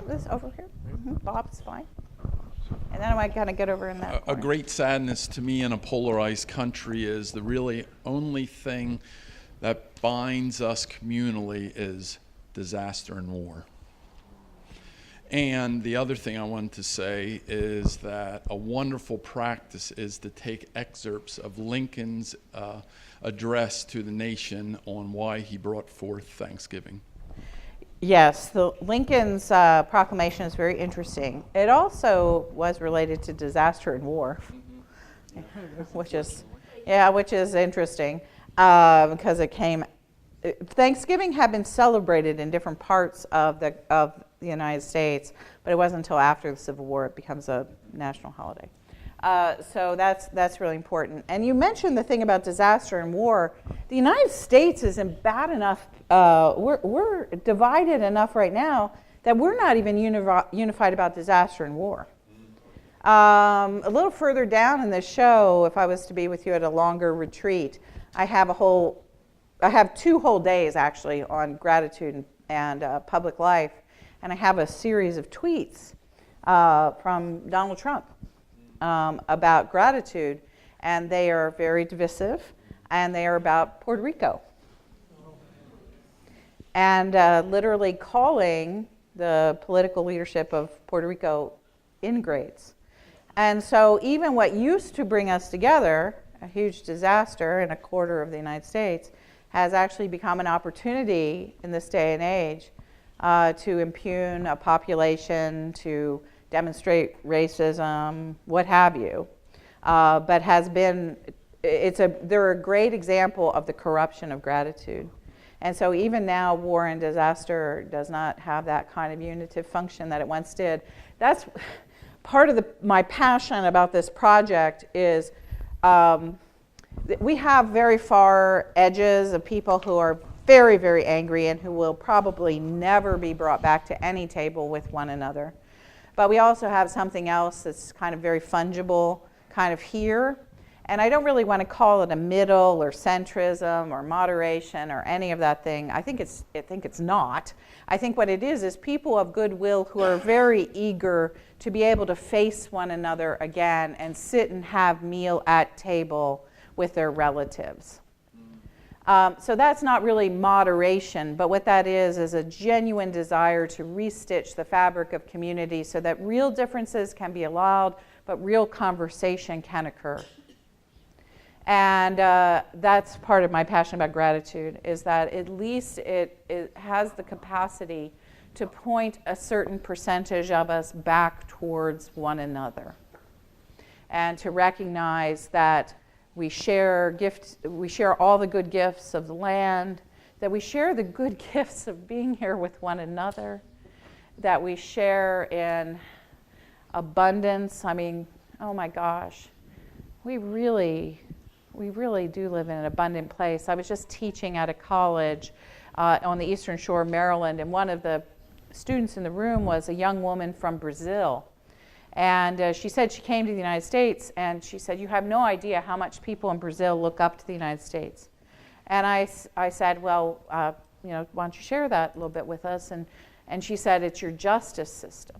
This over here. Bob's fine. And then I might kind of get over in that A corner. great sadness to me in a polarized country is the really only thing that binds us communally is disaster and war. And the other thing I wanted to say is that a wonderful practice is to take excerpts of Lincoln's address to the nation on why he brought forth Thanksgiving. Yes, the Lincoln's proclamation is very interesting. It also was related to disaster and war, which is interesting because it came. Thanksgiving had been celebrated in different parts of the United States, but it wasn't until after the Civil War it becomes a national holiday. So that's really important. And you mentioned the thing about disaster and war. The United States isn't bad enough. We're divided enough right now that we're not even unified about disaster and war. A little further down in the show, if I was to be with you at a longer retreat, I have 2 whole days actually on gratitude and public life, and I have a series of tweets from Donald Trump about gratitude, and they are very divisive, and they are about Puerto Rico. And literally calling the political leadership of Puerto Rico ingrates. And so even what used to bring us together, a huge disaster in a quarter of the United States, has actually become an opportunity in this day and age to impugn a population, to demonstrate racism, what have you. But they're a great example of the corruption of gratitude. And so even now, war and disaster does not have that kind of unitive function that it once did. That's part of my passion about this project is we have very far edges of people who are very, very angry and who will probably never be brought back to any table with one another. But we also have something else that's kind of very fungible, kind of here. And I don't really want to call it a middle or centrism or moderation or any of that thing. I think it's not. I think what it is people of goodwill who are very eager to be able to face one another again and sit and have meal at table with their relatives. So that's not really moderation, but what that is a genuine desire to restitch the fabric of community so that real differences can be allowed, but real conversation can occur. And that's part of my passion about gratitude, is that at least it has the capacity to point a certain percentage of us back towards one another. And to recognize that we share all the good gifts of the land, that we share the good gifts of being here with one another, that we share in abundance. I mean, oh my gosh, we really do live in an abundant place. I was just teaching at a college on the Eastern Shore of Maryland, and one of the students in the room was a young woman from Brazil. And she said she came to the United States, and she said, you have no idea how much people in Brazil look up to the United States. And I said, well, why don't you share that a little bit with us? And she said, it's your justice system.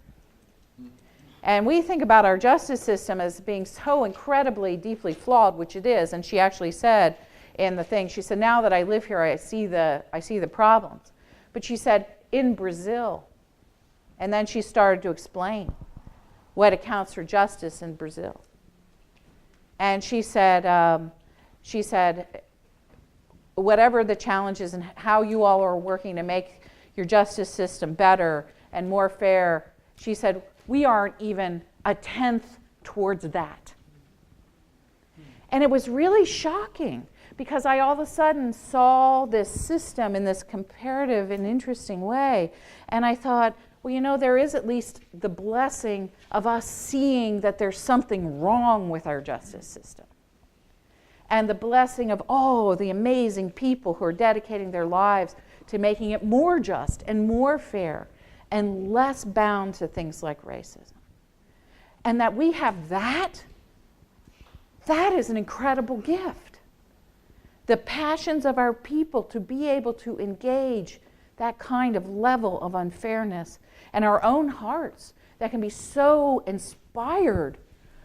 And we think about our justice system as being so incredibly deeply flawed, which it is. And she actually said in the thing, she said, now that I live here, I see the problems. But she said, in Brazil. And then she started to explain what accounts for justice in Brazil. And she said, whatever the challenges and how you all are working to make your justice system better and more fair, she said, we aren't even a tenth towards that. And it was really shocking because I all of a sudden saw this system in this comparative and interesting way. And I thought, well, there is at least the blessing of us seeing that there's something wrong with our justice system. And the blessing of all the amazing people who are dedicating their lives to making it more just and more fair and less bound to things like racism. And that we have that is an incredible gift. The passions of our people to be able to engage that kind of level of unfairness, and our own hearts that can be so inspired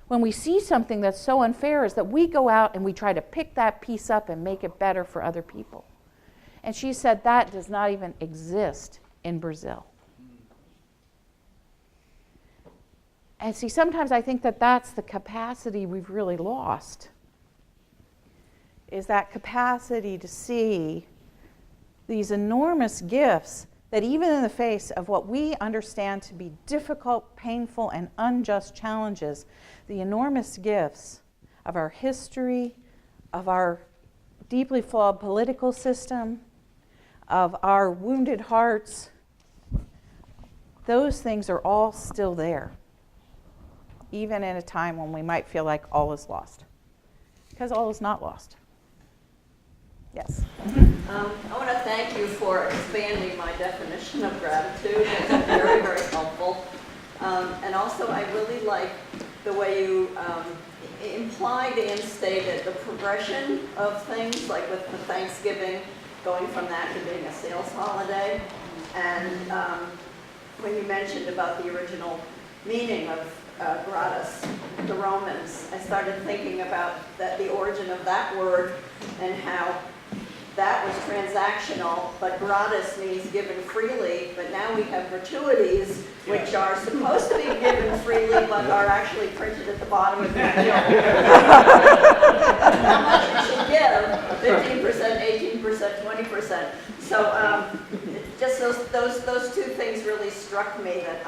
when we see something that's so unfair, is that we go out and we try to pick that piece up and make it better for other people. And she said that does not even exist in Brazil. And see, sometimes I think that that's the capacity we've really lost, is that capacity to see these enormous gifts that even in the face of what we understand to be difficult, painful, and unjust challenges, the enormous gifts of our history, of our deeply flawed political system, of our wounded hearts, those things are all still there, even in a time when we might feel like all is lost, because all is not lost. Yes. I want to thank you for expanding my definition of gratitude. It's very, very helpful. And also, I really like the way you implied and stated the progression of things, like with the Thanksgiving, going from that to being a sales holiday. And when you mentioned about the original meaning of gratis, the Romans, I started thinking about the origin of that word and how that was transactional, but gratis means given freely, but now we have gratuities, which are supposed to be given freely, but are actually printed at the bottom of the bill. How much you should give, 15%, 18%, 20%. So just those two things really struck me, that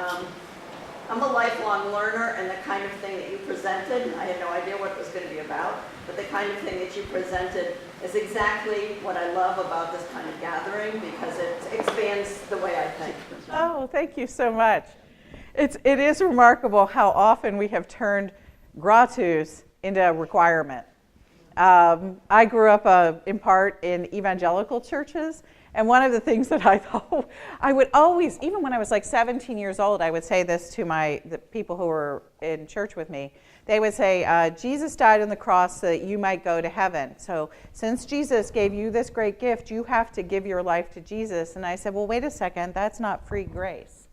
I'm a lifelong learner, and the kind of thing that you presented, I had no idea what it was going to be about, but the kind of thing that you presented is exactly what I love about this kind of gathering, because it expands the way I think. Oh, thank you so much. It is remarkable how often we have turned gratus into a requirement. I grew up in part in evangelical churches, and one of the things that I thought I would always, even when I was like 17 years old, I would say this to the people who were in church with me. They would say, Jesus died on the cross so that you might go to heaven. So since Jesus gave you this great gift, you have to give your life to Jesus. And I said, well, wait a second, that's not free grace.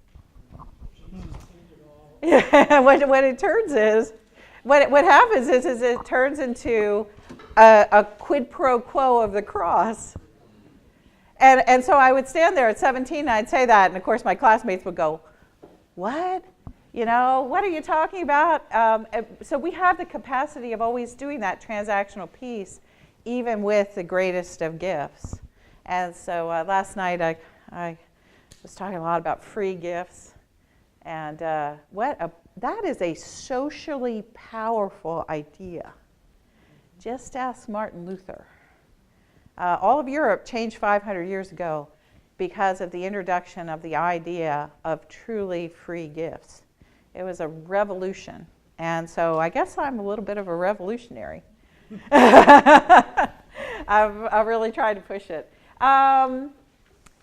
What it turns is, what happens is it turns into a quid pro quo of the cross. And so I would stand there at 17 and I'd say that, and of course my classmates would go, what? What are you talking about? So we have the capacity of always doing that transactional piece, even with the greatest of gifts. And so last night I was talking a lot about free gifts, and that is a socially powerful idea. Just ask Martin Luther. All of Europe changed 500 years ago because of the introduction of the idea of truly free gifts. It was a revolution. And so I guess I'm a little bit of a revolutionary. I've really tried to push it.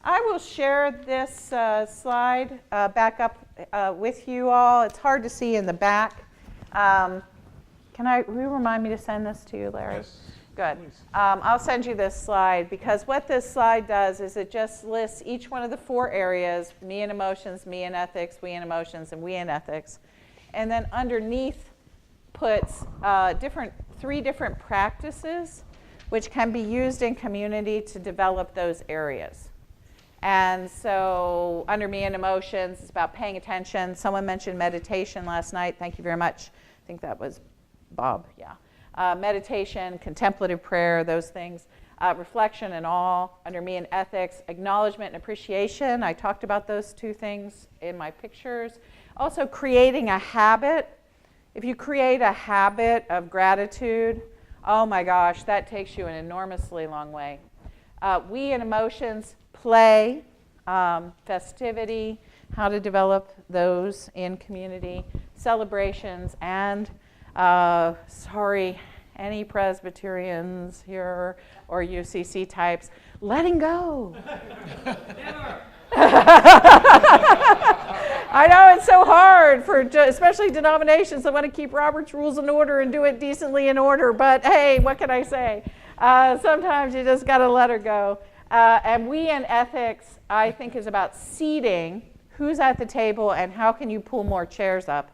I will share this slide back up with you all. It's hard to see in the back. Will you remind me to send this to you, Larry? Yes. Good. Please. I'll send you this slide because what this slide does is it just lists each one of the 4 areas, me and emotions, me and ethics, we and emotions, and we and ethics. And then underneath puts 3 different practices which can be used in community to develop those areas. And so under me and emotions, it's about paying attention. Someone mentioned meditation last night. Thank you very much. I think that was Bob, yeah. Meditation, contemplative prayer, those things. Reflection and awe. Under me and ethics, acknowledgement and appreciation. I talked about those 2 things in my pictures. Also creating a habit. If you create a habit of gratitude, oh my gosh, that takes you an enormously long way. We and emotions, play, festivity, how to develop those in community, celebrations, and sorry, any Presbyterians here or UCC types, letting go. Never. I know it's so hard for especially denominations that want to keep Robert's Rules in order and do it decently in order, but hey, what can I say? Sometimes you just got to let her go. And we in ethics, I think, is about seating who's at the table and how can you pull more chairs up.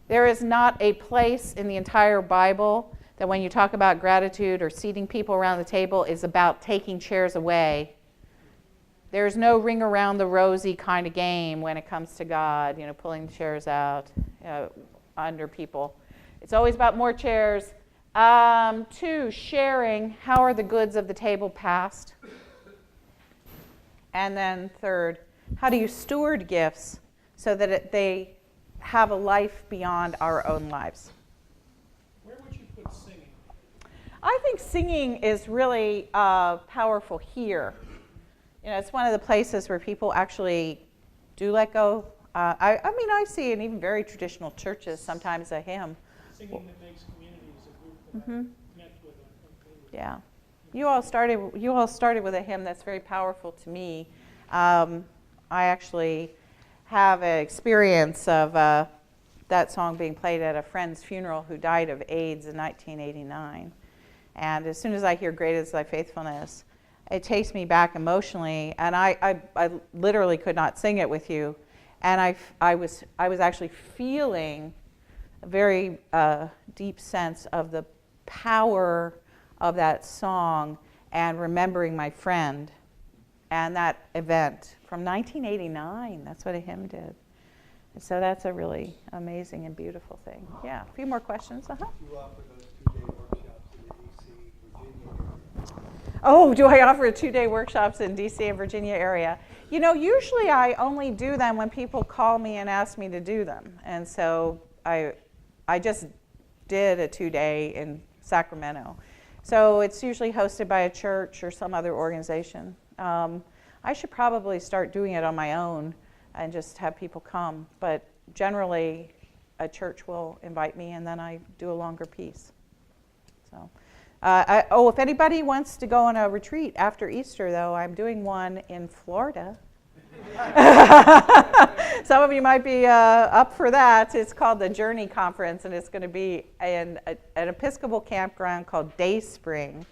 There is not a place in the entire Bible that when you talk about gratitude or seating people around the table is about taking chairs away. There's no ring around the rosy kind of game when it comes to God, pulling the chairs out under people. It's always about more chairs. 2, sharing. How are the goods of the table passed? And then 3rd, how do you steward gifts so that they have a life beyond our own lives? Where would you put singing? I think singing is really powerful here. It's one of the places where people actually do let go. I see in even very traditional churches sometimes a hymn. Singing that makes community as a group that I connect with. Yeah. You all started with a hymn that's very powerful to me. I actually have an experience of that song being played at a friend's funeral who died of AIDS in 1989. And as soon as I hear "Great is Thy Faithfulness," it takes me back emotionally, and I literally could not sing it with you. And I was actually feeling a very deep sense of the power of that song and remembering my friend and that event from 1989. That's what a hymn did. And so that's a really amazing and beautiful thing. Yeah, a few more questions. You offer those 2-day workshops in the D.C., Virginia area. Oh, do I offer 2-day workshops in D.C. and Virginia area? Usually I only do them when people call me and ask me to do them. And so I just did a 2-day in Sacramento. So it's usually hosted by a church or some other organization. I should probably start doing it on my own and just have people come. But generally, a church will invite me, and then I do a longer piece. So, if anybody wants to go on a retreat after Easter, though, I'm doing one in Florida. Some of you might be up for that. It's called the Journey Conference, and it's going to be in an Episcopal campground called Dayspring,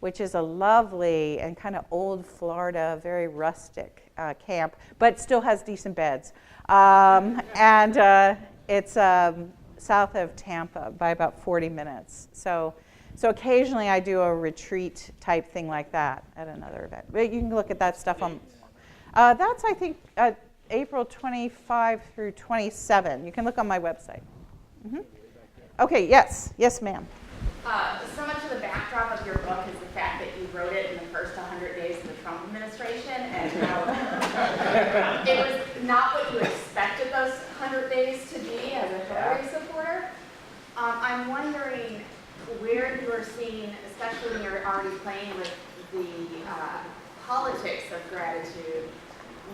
which is a lovely and kind of old Florida, very rustic camp, but still has decent beds. And it's south of Tampa by about 40 minutes. So occasionally I do a retreat type thing like that at another event. But you can look at that stuff on. That's, I think, April 25 through 27. You can look on my website. Mm-hmm. Okay, yes, ma'am. So much of the backdrop of your book is the fact that you wrote it in the first 100 days of the Trump administration, and how it was not what you expected those 100 days to be as a Hillary supporter. I'm wondering where you are seeing, especially when you're already playing with the politics of gratitude,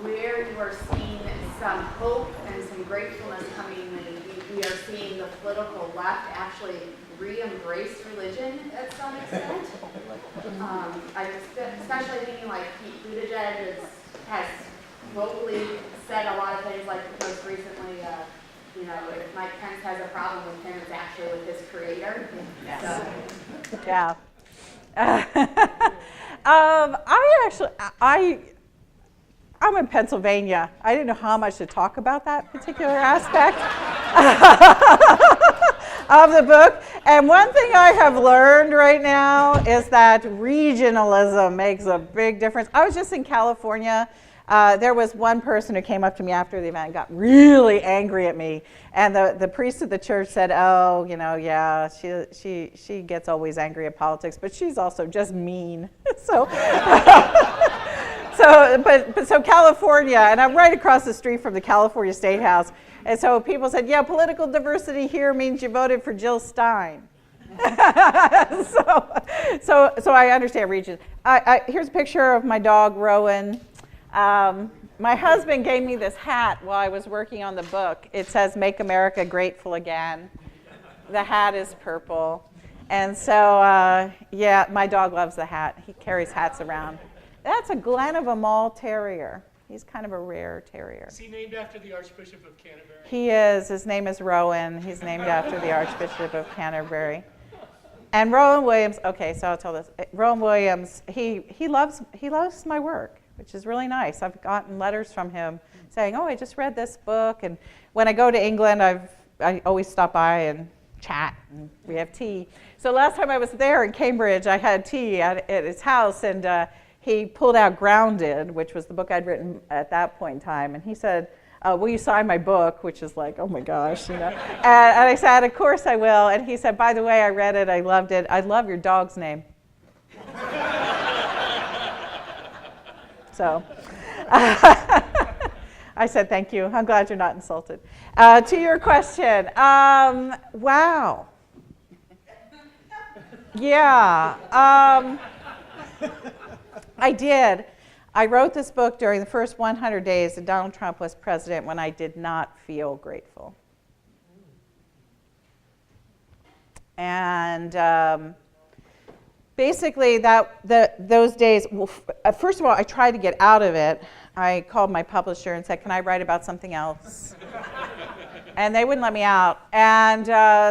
where you are seeing some hope and some gratefulness coming in. We are seeing the political left actually re-embrace religion at some extent. I'm especially thinking like Pete Buttigieg has vocally said a lot of things, like most recently, if Mike Pence has a problem with him, it's actually with his creator. Yes. So, Yeah. I'm in Pennsylvania. I didn't know how much to talk about that particular aspect of the book. And one thing I have learned right now is that regionalism makes a big difference. I was just in California. There was one person who came up to me after the event and got really angry at me. And the priest of the church said, oh, yeah, she gets always angry at politics, but she's also just mean. So California, and I'm right across the street from the California State House. And so people said, yeah, political diversity here means you voted for Jill Stein. So I understand region. Here's a picture of my dog, Rowan. My husband gave me this hat while I was working on the book. It says, Make America Grateful Again. The hat is purple. And so, yeah, my dog loves the hat. He carries hats around. That's a Glen of a Mall Terrier. He's kind of a rare terrier. Is he named after the Archbishop of Canterbury? He is. His name is Rowan. He's named after the Archbishop of Canterbury. And Rowan Williams, okay, so I'll tell this. Rowan Williams, he loves my work, which is really nice. I've gotten letters from him saying, oh, I just read this book. And when I go to England, I always stop by and chat, and we have tea. So last time I was there in Cambridge, I had tea at his house, and he pulled out Grounded, which was the book I'd written at that point in time. And he said, will you sign my book? Which is like, oh my gosh, And I said, of course I will. And he said, by the way, I read it, I loved it. I love your dog's name. So I said, thank you. I'm glad you're not insulted. To your question, wow. Yeah. I did. I wrote this book during the first 100 days that Donald Trump was president when I did not feel grateful. And basically, those days, well, first of all, I tried to get out of it. I called my publisher and said, can I write about something else? And they wouldn't let me out. And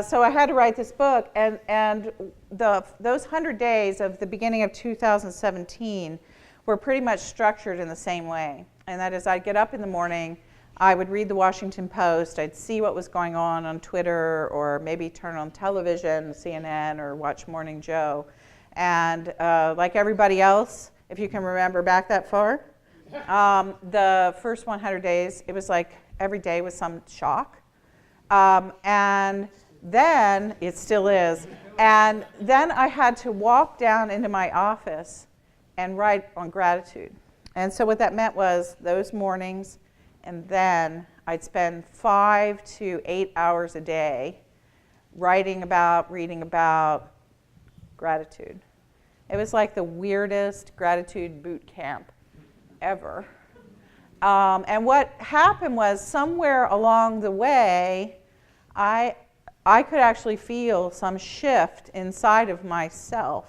so I had to write this book. And those 100 days of the beginning of 2017 were pretty much structured in the same way. And that is, I'd get up in the morning, I would read the Washington Post, I'd see what was going on Twitter, or maybe turn on television, CNN, or watch Morning Joe. And like everybody else, if you can remember back that far, the first 100 days, it was like every day was some shock. And then, it still is, and then I had to walk down into my office and write on gratitude. And so what that meant was those mornings, and then I'd spend 5 to 8 hours a day reading about gratitude. It was like the weirdest gratitude boot camp ever. And what happened was somewhere along the way, I could actually feel some shift inside of myself.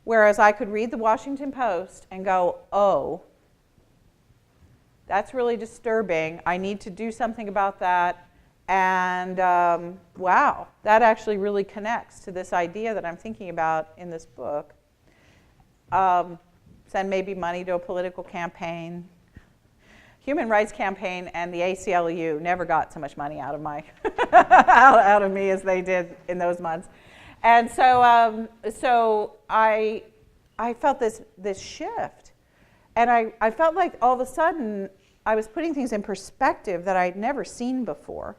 Whereas I could read the Washington Post and go, oh, that's really disturbing. I need to do something about that. And wow, that actually really connects to this idea that I'm thinking about in this book. Send maybe money to a political campaign. Human Rights Campaign and the ACLU never got so much money out of out of me as they did in those months. And so I felt this shift. And I felt like all of a sudden I was putting things in perspective that I'd never seen before.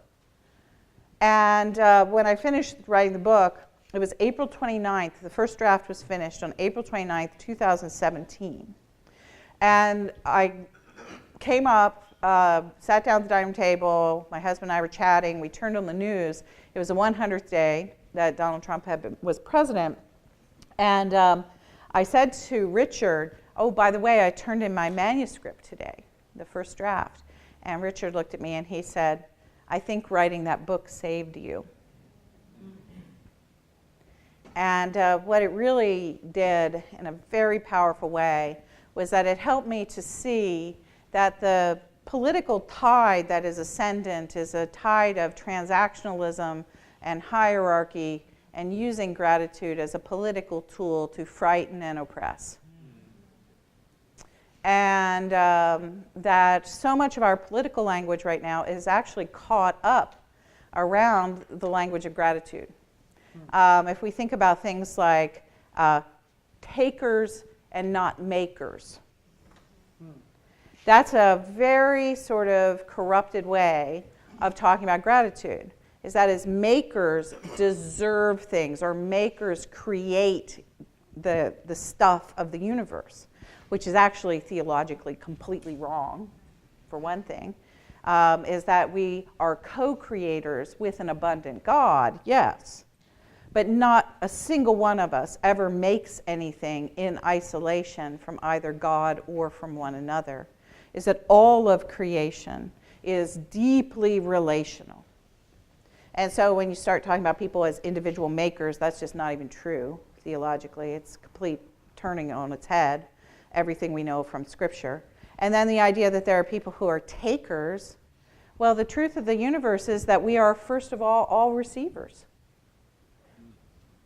And when I finished writing the book, it was April 29th. The first draft was finished on April 29th, 2017. And I came up, sat down at the dining table, my husband and I were chatting, we turned on the news. It was the 100th day that Donald Trump was president. And I said to Richard, oh, by the way, I turned in my manuscript today. the first draft. And Richard looked at me and he said, I think writing that book saved you. And what it really did in a very powerful way was that it helped me to see that the political tide that is ascendant is a tide of transactionalism and hierarchy and using gratitude as a political tool to frighten and oppress. And that so much of our political language right now is actually caught up around the language of gratitude. If we think about things like takers and not makers, that's a very sort of corrupted way of talking about gratitude. Is that as makers deserve things, or makers create the stuff of the universe, which is actually theologically completely wrong, for one thing, is that we are co-creators with an abundant God, yes, but not a single one of us ever makes anything in isolation from either God or from one another. Is that all of creation is deeply relational. And so when you start talking about people as individual makers, that's just not even true theologically. It's complete turning on its head everything we know from Scripture. And then the idea that there are people who are takers, well, the truth of the universe is that we are, first of all receivers.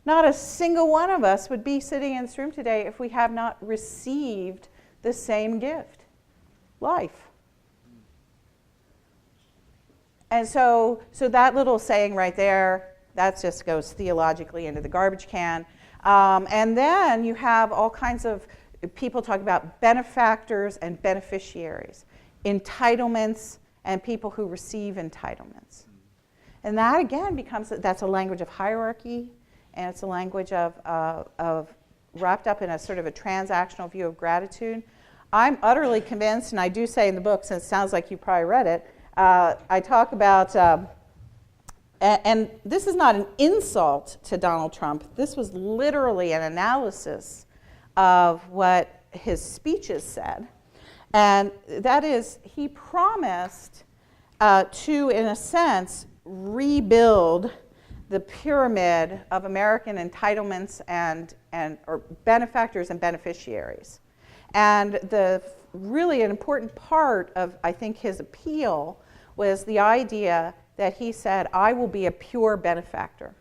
Not a single one of us would be sitting in this room today if we have not received the same gift, life. And so that little saying right there, that just goes theologically into the garbage can. And then you have all kinds of people talk about benefactors and beneficiaries, entitlements and people who receive entitlements. And that again that's a language of hierarchy, and it's a language of wrapped up in a sort of a transactional view of gratitude. I'm utterly convinced, and I do say in the book, since it sounds like you probably read it, I talk about, and this is not an insult to Donald Trump. This was literally an analysis of what his speeches said. And that is, he promised to, in a sense, rebuild the pyramid of American entitlements or benefactors and beneficiaries. And really an important part of, I think, his appeal was the idea that he said, I will be a pure benefactor.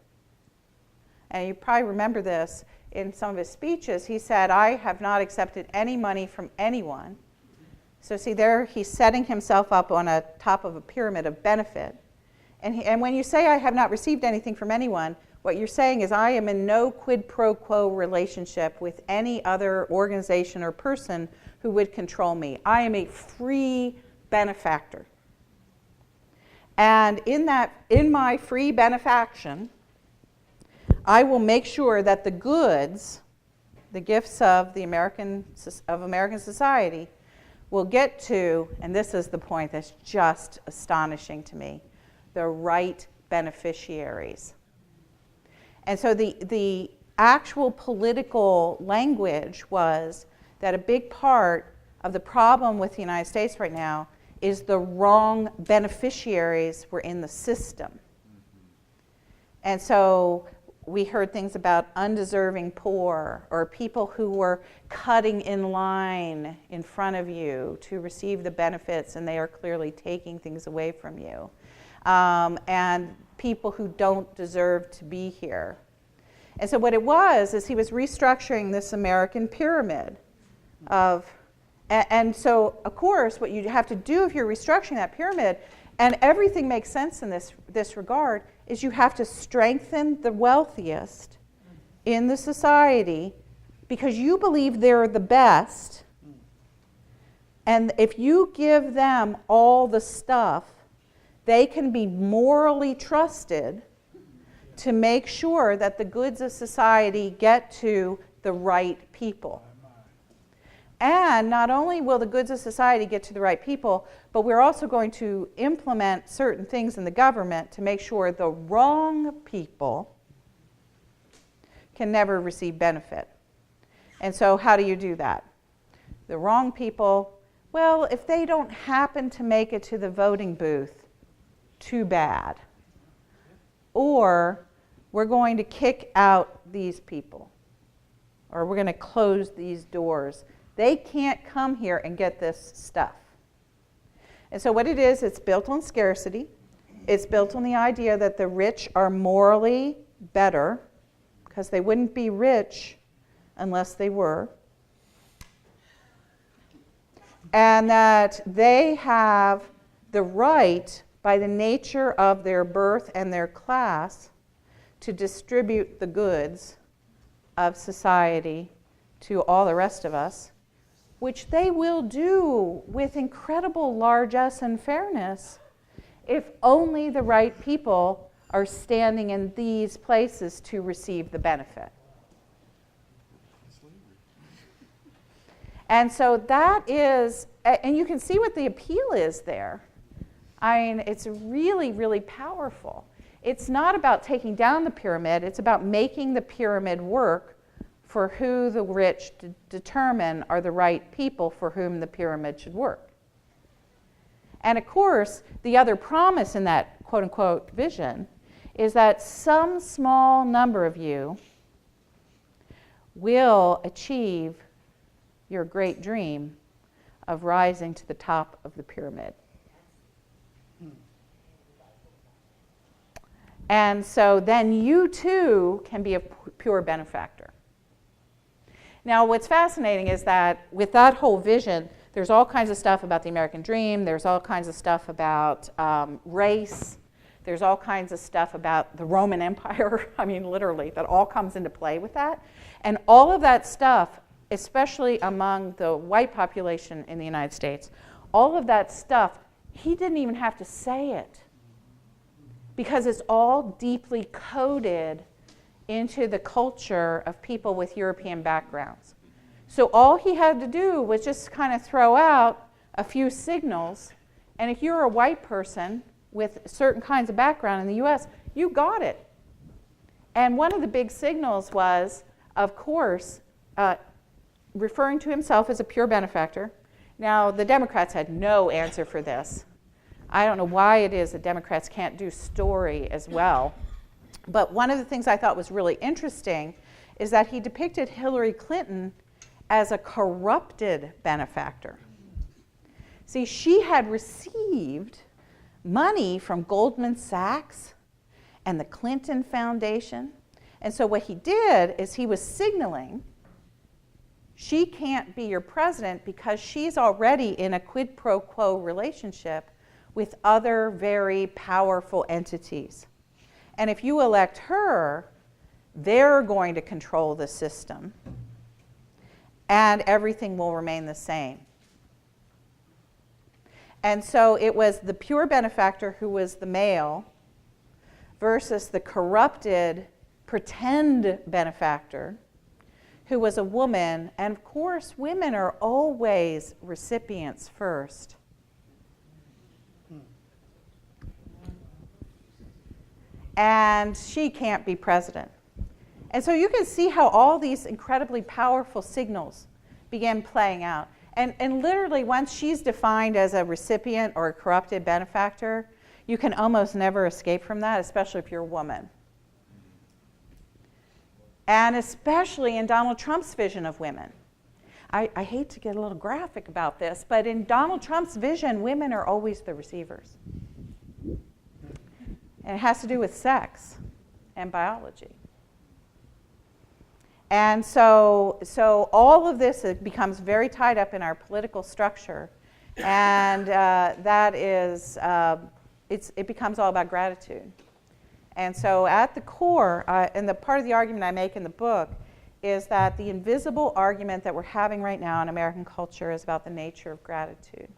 And you probably remember this in some of his speeches. He said, I have not accepted any money from anyone. So see there, he's setting himself up on a top of a pyramid of benefit. And when you say I have not received anything from anyone, what you're saying is I am in no quid pro quo relationship with any other organization or person who would control me. I am a free benefactor. And in my free benefaction, I will make sure that the goods, the gifts of American society, will get to, and this is the point that's just astonishing to me, the right beneficiaries. And so the actual political language was that a big part of the problem with the United States right now is the wrong beneficiaries were in the system. And so we heard things about undeserving poor, or people who were cutting in line in front of you to receive the benefits, and they are clearly taking things away from you. And people who don't deserve to be here. And so what it was is he was restructuring this American pyramid of, and so of course what you have to do if you're restructuring that pyramid, and everything makes sense in this regard, is you have to strengthen the wealthiest in the society because you believe they're the best. And if you give them all the stuff, they can be morally trusted to make sure that the goods of society get to the right people. And not only will the goods of society get to the right people, but we're also going to implement certain things in the government to make sure the wrong people can never receive benefit. And so how do you do that? The wrong people Well, if they don't happen to make it to the voting booth, too bad. Or we're going to kick out these people, or we're going to close these doors. They can't come here and get this stuff. And so what it is, it's built on scarcity. It's built on the idea that the rich are morally better, because they wouldn't be rich unless they were. And that they have the right, by the nature of their birth and their class, to distribute the goods of society to all the rest of us, which they will do with incredible largesse and fairness if only the right people are standing in these places to receive the benefit. And so that is, and you can see what the appeal is there. I mean, it's really, really powerful. It's not about taking down the pyramid, it's about making the pyramid work for who the rich determine are the right people for whom the pyramid should work. And of course, the other promise in that quote-unquote vision is that some small number of you will achieve your great dream of rising to the top of the pyramid. And so then you too can be a pure benefactor. Now, what's fascinating is that with that whole vision, there's all kinds of stuff about the American dream. There's all kinds of stuff about race. There's all kinds of stuff about the Roman Empire. I mean, literally, that all comes into play with that. And all of that stuff, especially among the white population in the United States, all of that stuff, he didn't even have to say it, because it's all deeply coded into the culture of people with European backgrounds. So all he had to do was just kind of throw out a few signals, and if you're a white person with certain kinds of background in the US, you got it. And one of the big signals was, of course, referring to himself as a pure benefactor. Now, the Democrats had no answer for this. I don't know why it is that Democrats can't do story as well. But one of the things I thought was really interesting is that he depicted Hillary Clinton as a corrupted benefactor. See, she had received money from Goldman Sachs and the Clinton Foundation. And so what he did is he was signaling, she can't be your president because she's already in a quid pro quo relationship with other very powerful entities. And if you elect her, they're going to control the system, and everything will remain the same. And so it was the pure benefactor who was the male versus the corrupted pretend benefactor who was a woman. And of course, women are always recipients first. And she can't be president. And so you can see how all these incredibly powerful signals began playing out. And literally, once she's defined as a recipient or a corrupted benefactor, you can almost never escape from that, especially if you're a woman. And especially in Donald Trump's vision of women. I hate to get a little graphic about this, but in Donald Trump's vision, women are always the receivers. And it has to do with sex and biology. And so all of this becomes very tied up in our political structure. And that is, it becomes all about gratitude. And so at the core, and the part of the argument I make in the book, is that the invisible argument that we're having right now in American culture is about the nature of gratitude.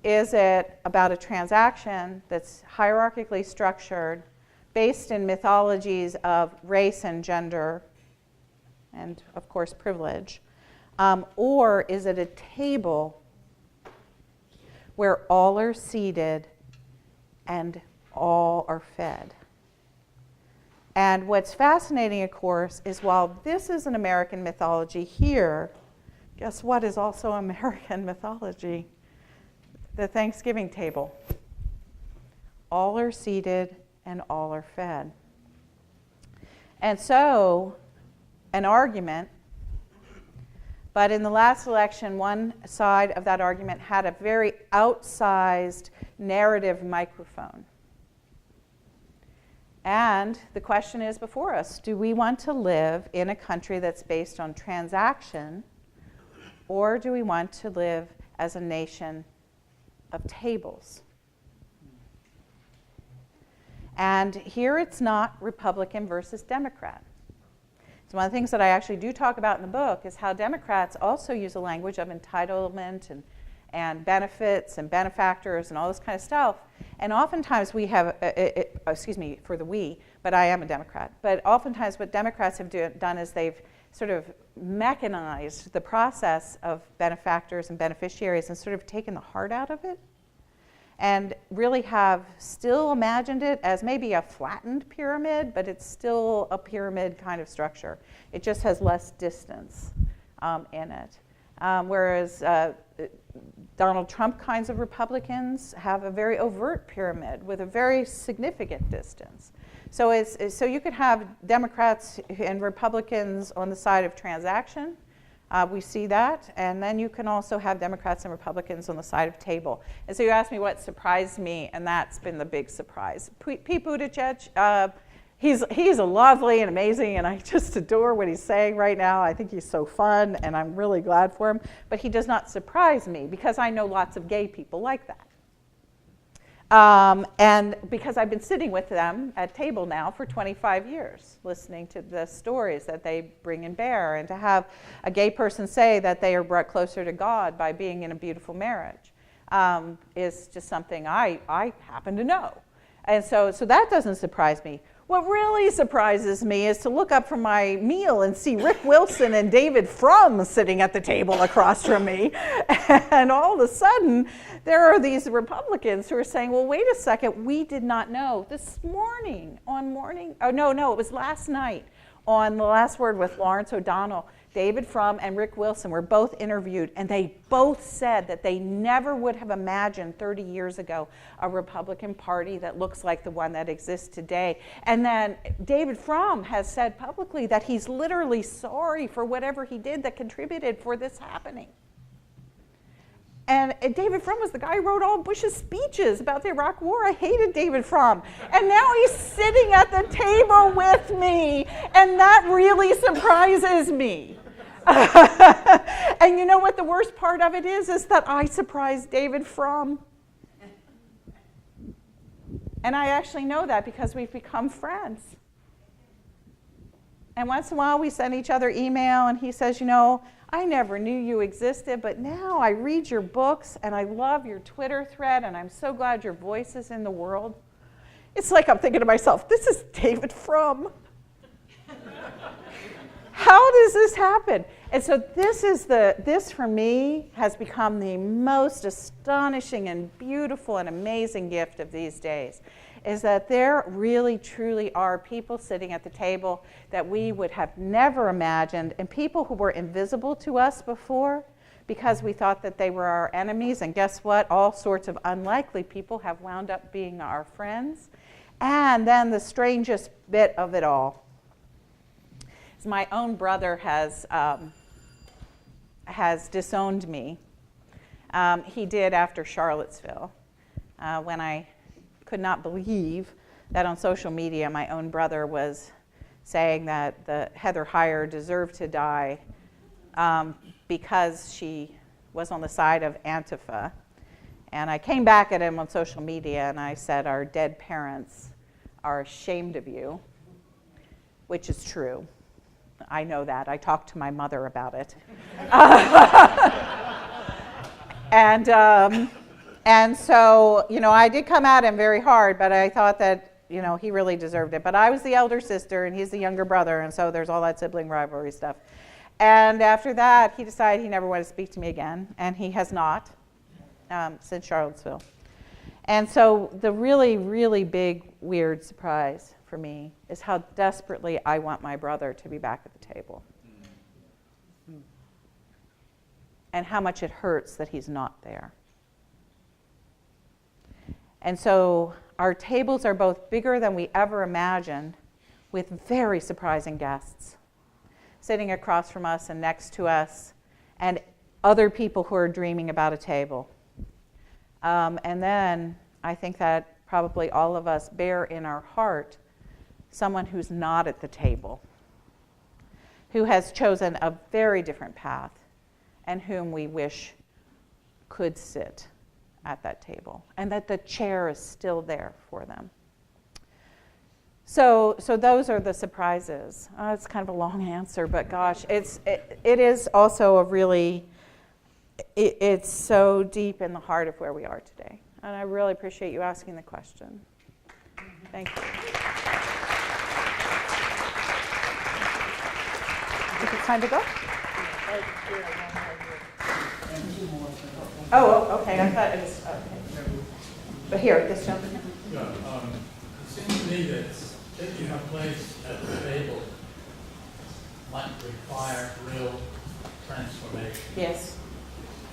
Is it about a transaction that's hierarchically structured, based in mythologies of race and gender, and of course privilege, or is it a table where all are seated and all are fed? And what's fascinating, of course, is while this is an American mythology here, guess what is also American mythology? The Thanksgiving table. All are seated and all are fed. And so, an argument, but in the last election, one side of that argument had a very outsized narrative microphone. And the question is before us, do we want to live in a country that's based on transaction, or do we want to live as a nation of tables? And here it's not Republican versus Democrat. So one of the things that I actually do talk about in the book is how Democrats also use a language of entitlement and benefits and benefactors and all this kind of stuff. And oftentimes we have, excuse me for the we, but I am a Democrat. But oftentimes what Democrats have done is they've sort of mechanized the process of benefactors and beneficiaries and sort of taken the heart out of it, and really have still imagined it as maybe a flattened pyramid, but it's still a pyramid kind of structure. It just has less distance in it. Whereas Donald Trump kinds of Republicans have a very overt pyramid with a very significant distance. So, so you could have Democrats and Republicans on the side of transaction. We see that. And then you can also have Democrats and Republicans on the side of table. And so you asked me what surprised me, and that's been the big surprise. Pete Buttigieg, he's a lovely and amazing, and I just adore what he's saying right now. I think he's so fun, and I'm really glad for him. But he does not surprise me because I know lots of gay people like that. And because I've been sitting with them at table now for 25 years, listening to the stories that they bring and bear, and to have a gay person say that they are brought closer to God by being in a beautiful marriage is just something I happen to know. And so that doesn't surprise me. What really surprises me is to look up from my meal and see Rick Wilson and David Frum sitting at the table across from me. And all of a sudden, there are these Republicans who are saying, well, wait a second, we did not know. This morning, it was last night on The Last Word with Lawrence O'Donnell, David Frum and Rick Wilson were both interviewed, and they both said that they never would have imagined 30 years ago a Republican Party that looks like the one that exists today. And then David Frum has said publicly that he's literally sorry for whatever he did that contributed for this happening. And David Frum was the guy who wrote all Bush's speeches about the Iraq War. I hated David Frum. And now he's sitting at the table with me, and that really surprises me. And you know what the worst part of it is that I surprised David Frum. And I actually know that because we've become friends. And once in a while we send each other email, and he says, you know, I never knew you existed, but now I read your books, and I love your Twitter thread, and I'm so glad your voice is in the world. It's like I'm thinking to myself, this is David Frum. How does this happen? And so this for me has become the most astonishing and beautiful and amazing gift of these days, is that there really truly are people sitting at the table that we would have never imagined, and people who were invisible to us before because we thought that they were our enemies. And guess what? All sorts of unlikely people have wound up being our friends. And then the strangest bit of it all is my own brother has disowned me. He did after Charlottesville, when I could not believe that on social media my own brother was saying that the Heather Heyer deserved to die because she was on the side of Antifa. And I came back at him on social media and I said, our dead parents are ashamed of you, which is true. I know that. I talked to my mother about it. And so, you know, I did come at him very hard, but I thought that, you know, he really deserved it. But I was the elder sister, and he's the younger brother, and so there's all that sibling rivalry stuff. And after that, he decided he never wanted to speak to me again, and he has not since Charlottesville. And so the really, really big, weird surprise for me is how desperately I want my brother to be back at the table. and how much it hurts that he's not there. And so our tables are both bigger than we ever imagined, with very surprising guests sitting across from us and next to us, and other people who are dreaming about a table. And then I think that probably all of us bear in our heart someone who's not at the table, who has chosen a very different path, and whom we wish could sit at that table, and that the chair is still there for them. So those are the surprises. It's kind of a long answer, but gosh, it is also a really, it's so deep in the heart of where we are today. And I really appreciate you asking the question. Thank you. Is it time to go? Oh, okay. I thought it was, okay. But here, this gentleman. Yeah, it seems to me that taking a place at the table might require real transformation. Yes.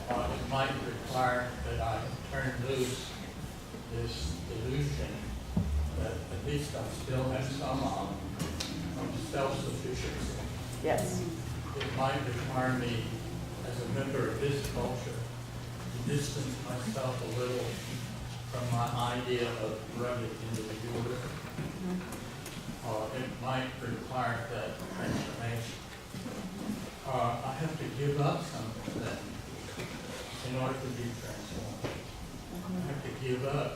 It might require that I turn loose this illusion that at least I still have some of self-sufficiency. Yes. It might require me, as a member of this culture, to distance myself a little from my idea of rugged individualism. It might require that transformation. I have to give up something then in order to be transformed. I have to give up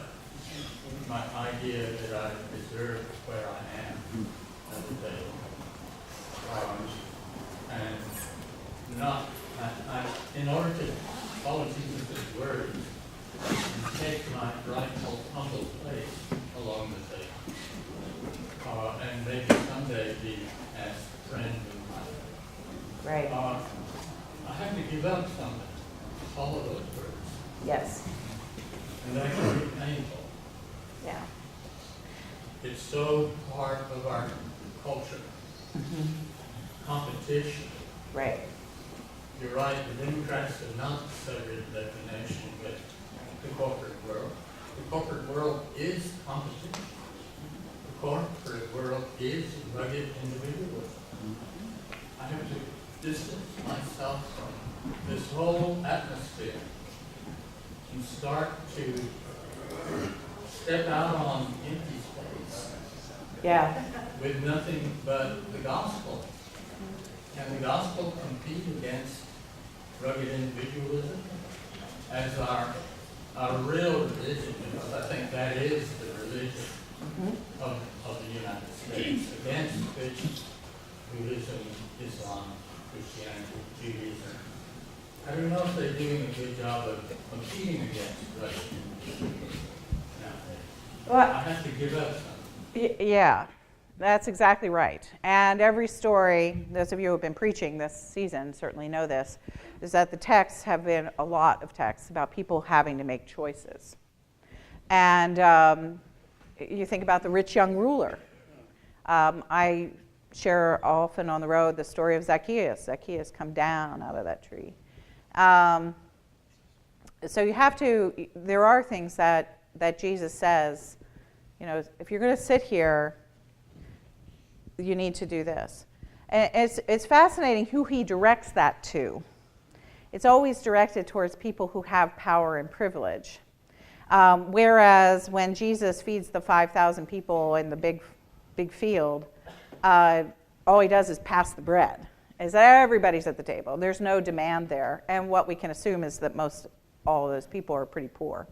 my idea that I deserve where I am at the table. And not, in order to follow Jesus' words and take my rightful humble place along the table. And maybe someday be as friend of mine. Right. I have to give up something to follow those words. Yes. And that can be painful. Yeah. It's so part of our culture. Competition. Right. You're right, the Democrats have not studied the nation with the corporate world. The corporate world is competition. The corporate world is rugged individualism. I have to distance myself from this whole atmosphere and start to step out on empty space Yeah. with nothing but the gospel. Can the gospel compete against rugged individualism as our real religion? Because I think that is the religion of the United States, against which Buddhism, Islam, Christianity, Judaism. I don't know if they're doing a good job of competing against rugged individualism nowadays. Well, I have to give up something. Yeah, that's exactly right. And every story, those of you who have been preaching this season certainly know this, is that the texts have been a lot of texts about people having to make choices. And you think about the rich young ruler. I share often on the road the story of Zacchaeus. Zacchaeus come down out of that tree. So you have to, there are things that Jesus says, you know, if you're going to sit here, you need to do this. And it's fascinating who he directs that to. It's always directed towards people who have power and privilege. Whereas when Jesus feeds the 5,000 people in the big field, all he does is pass the bread. Is that everybody's at the table. There's no demand there. And what we can assume is that all of those people are pretty poor.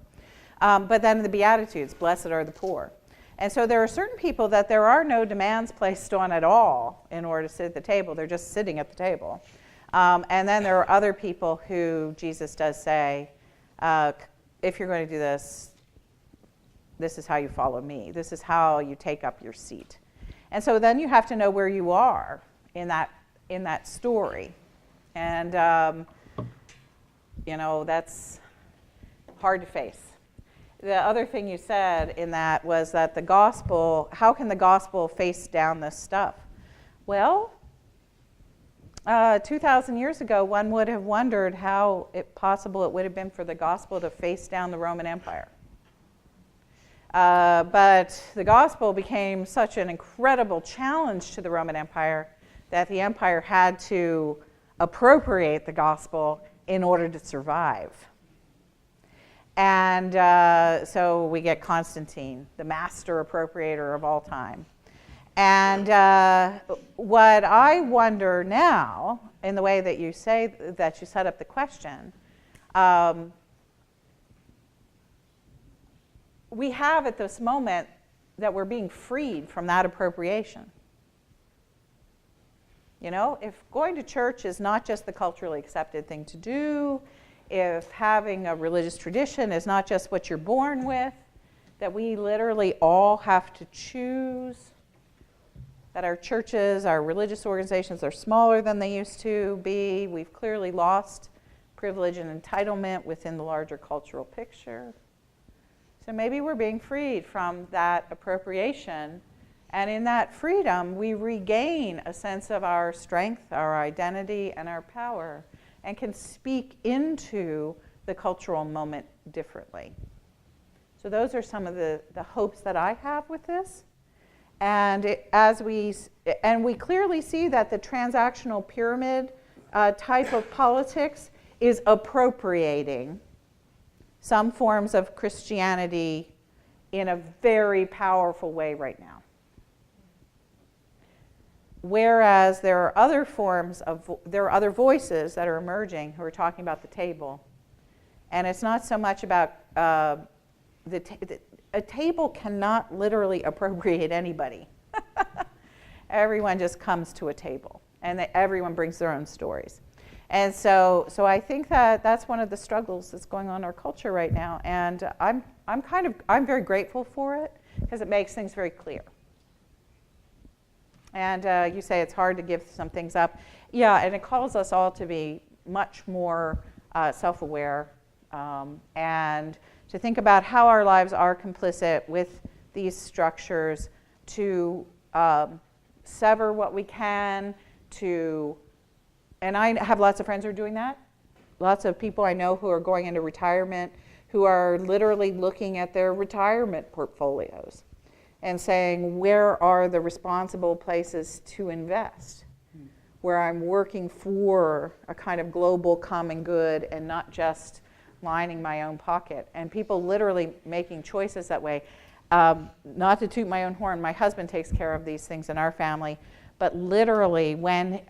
But then the Beatitudes, blessed are the poor. And so there are certain people that there are no demands placed on at all in order to sit at the table. They're just sitting at the table. And then there are other people who Jesus does say, if you're going to do this, this is how you follow me. This is how you take up your seat. And so then you have to know where you are in that story. And, that's hard to face. The other thing you said in that was that the gospel, how can the gospel face down this stuff? Well, 2,000 years ago, one would have wondered how possible it would have been for the gospel to face down the Roman Empire. But the gospel became such an incredible challenge to the Roman Empire that the empire had to appropriate the gospel in order to survive. And so we get Constantine, the master appropriator of all time. And what I wonder now, in the way that you say that you set up the question, we have at this moment that we're being freed from that appropriation. You know, if going to church is not just the culturally accepted thing to do, if having a religious tradition is not just what you're born with, that we literally all have to choose, that our churches, our religious organizations are smaller than they used to be. We've clearly lost privilege and entitlement within the larger cultural picture. So maybe we're being freed from that appropriation. And in that freedom, we regain a sense of our strength, our identity, and our power, and can speak into the cultural moment differently. So those are some of the hopes that I have with this. And we clearly see that the transactional pyramid type of politics is appropriating some forms of Christianity in a very powerful way right now. Whereas there are other voices that are emerging who are talking about the table. And it's not so much about a table cannot literally appropriate anybody. Everyone just comes to a table, and everyone brings their own stories. And so I think that that's one of the struggles that's going on in our culture right now. And I'm very grateful for it because it makes things very clear. And you say it's hard to give some things up. Yeah, and it calls us all to be much more self-aware and to think about how our lives are complicit with these structures, to sever what we can, and I have lots of friends who are doing that. Lots of people I know who are going into retirement who are literally looking at their retirement portfolios and saying, where are the responsible places to invest? Where I'm working for a kind of global common good and not just lining my own pocket. And people literally making choices that way. Not to toot my own horn, my husband takes care of these things in our family. But literally, when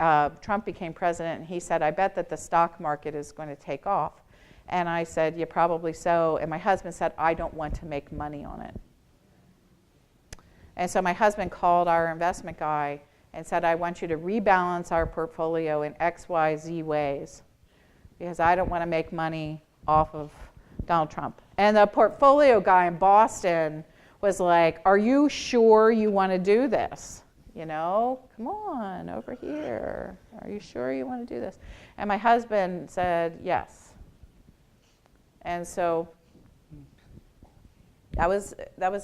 Trump became president, he said, I bet that the stock market is going to take off. And I said, yeah, probably so. And my husband said, I don't want to make money on it. And so my husband called our investment guy and said, I want you to rebalance our portfolio in X, Y, Z ways because I don't want to make money off of Donald Trump. And the portfolio guy in Boston was like, are you sure you want to do this? You know, come on, over here. Are you sure you want to do this? And my husband said, yes. And so that was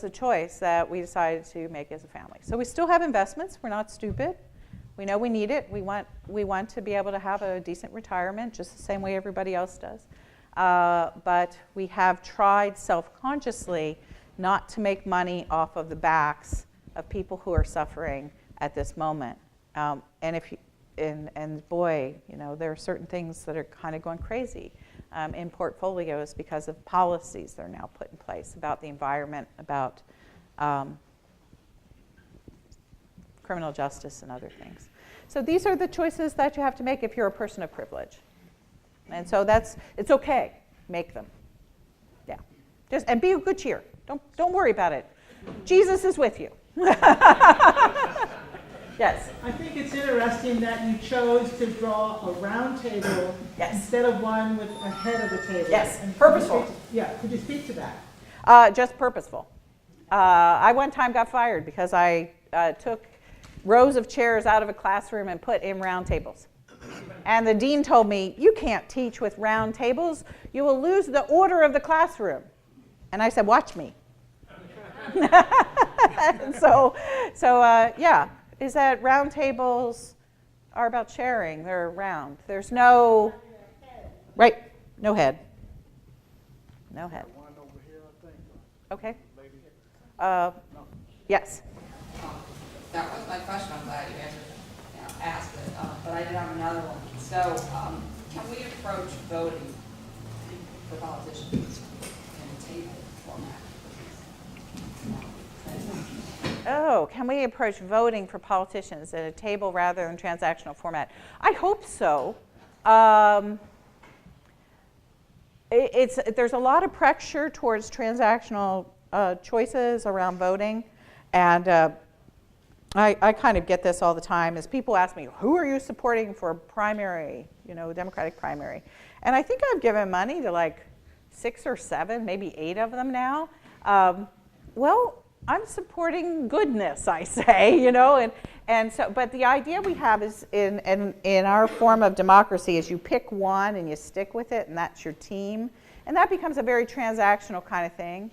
a choice that we decided to make as a family. So we still have investments. We're not stupid. We know we need it. We want to be able to have a decent retirement, just the same way everybody else does. But we have tried self-consciously not to make money off of the backs of people who are suffering at this moment. And boy, you know, there are certain things that are kind of going crazy in portfolios because of policies that are now put in place about the environment, about criminal justice and other things. So these are the choices that you have to make if you're a person of privilege. And so it's okay, make them. Yeah, and be of good cheer. Don't worry about it. Jesus is with you. Yes. I think it's interesting that you chose to draw a round table instead of one with a head of the table. Yes, purposeful. Could you speak to that? Just purposeful. I one time got fired because I took rows of chairs out of a classroom and put in round tables. And the dean told me, you can't teach with round tables. You will lose the order of the classroom. And I said, watch me. And so, is that round tables are about sharing. They're round. There's no, right, no head. No head. Okay. Yes. That was my question. I'm glad you asked it, but I did have another one. So, can we approach voting for politicians in a table format? Oh, can we approach voting for politicians at a table rather than transactional format? I hope so. There's a lot of pressure towards transactional choices around voting, and I kind of get this all the time as people ask me, who are you supporting for primary, Democratic primary? And I think I've given money to like 6 or 7, maybe 8 of them now. Well, I'm supporting goodness, I say, and so, but the idea we have is in our form of democracy is you pick one and you stick with it, and that's your team, and that becomes a very transactional kind of thing.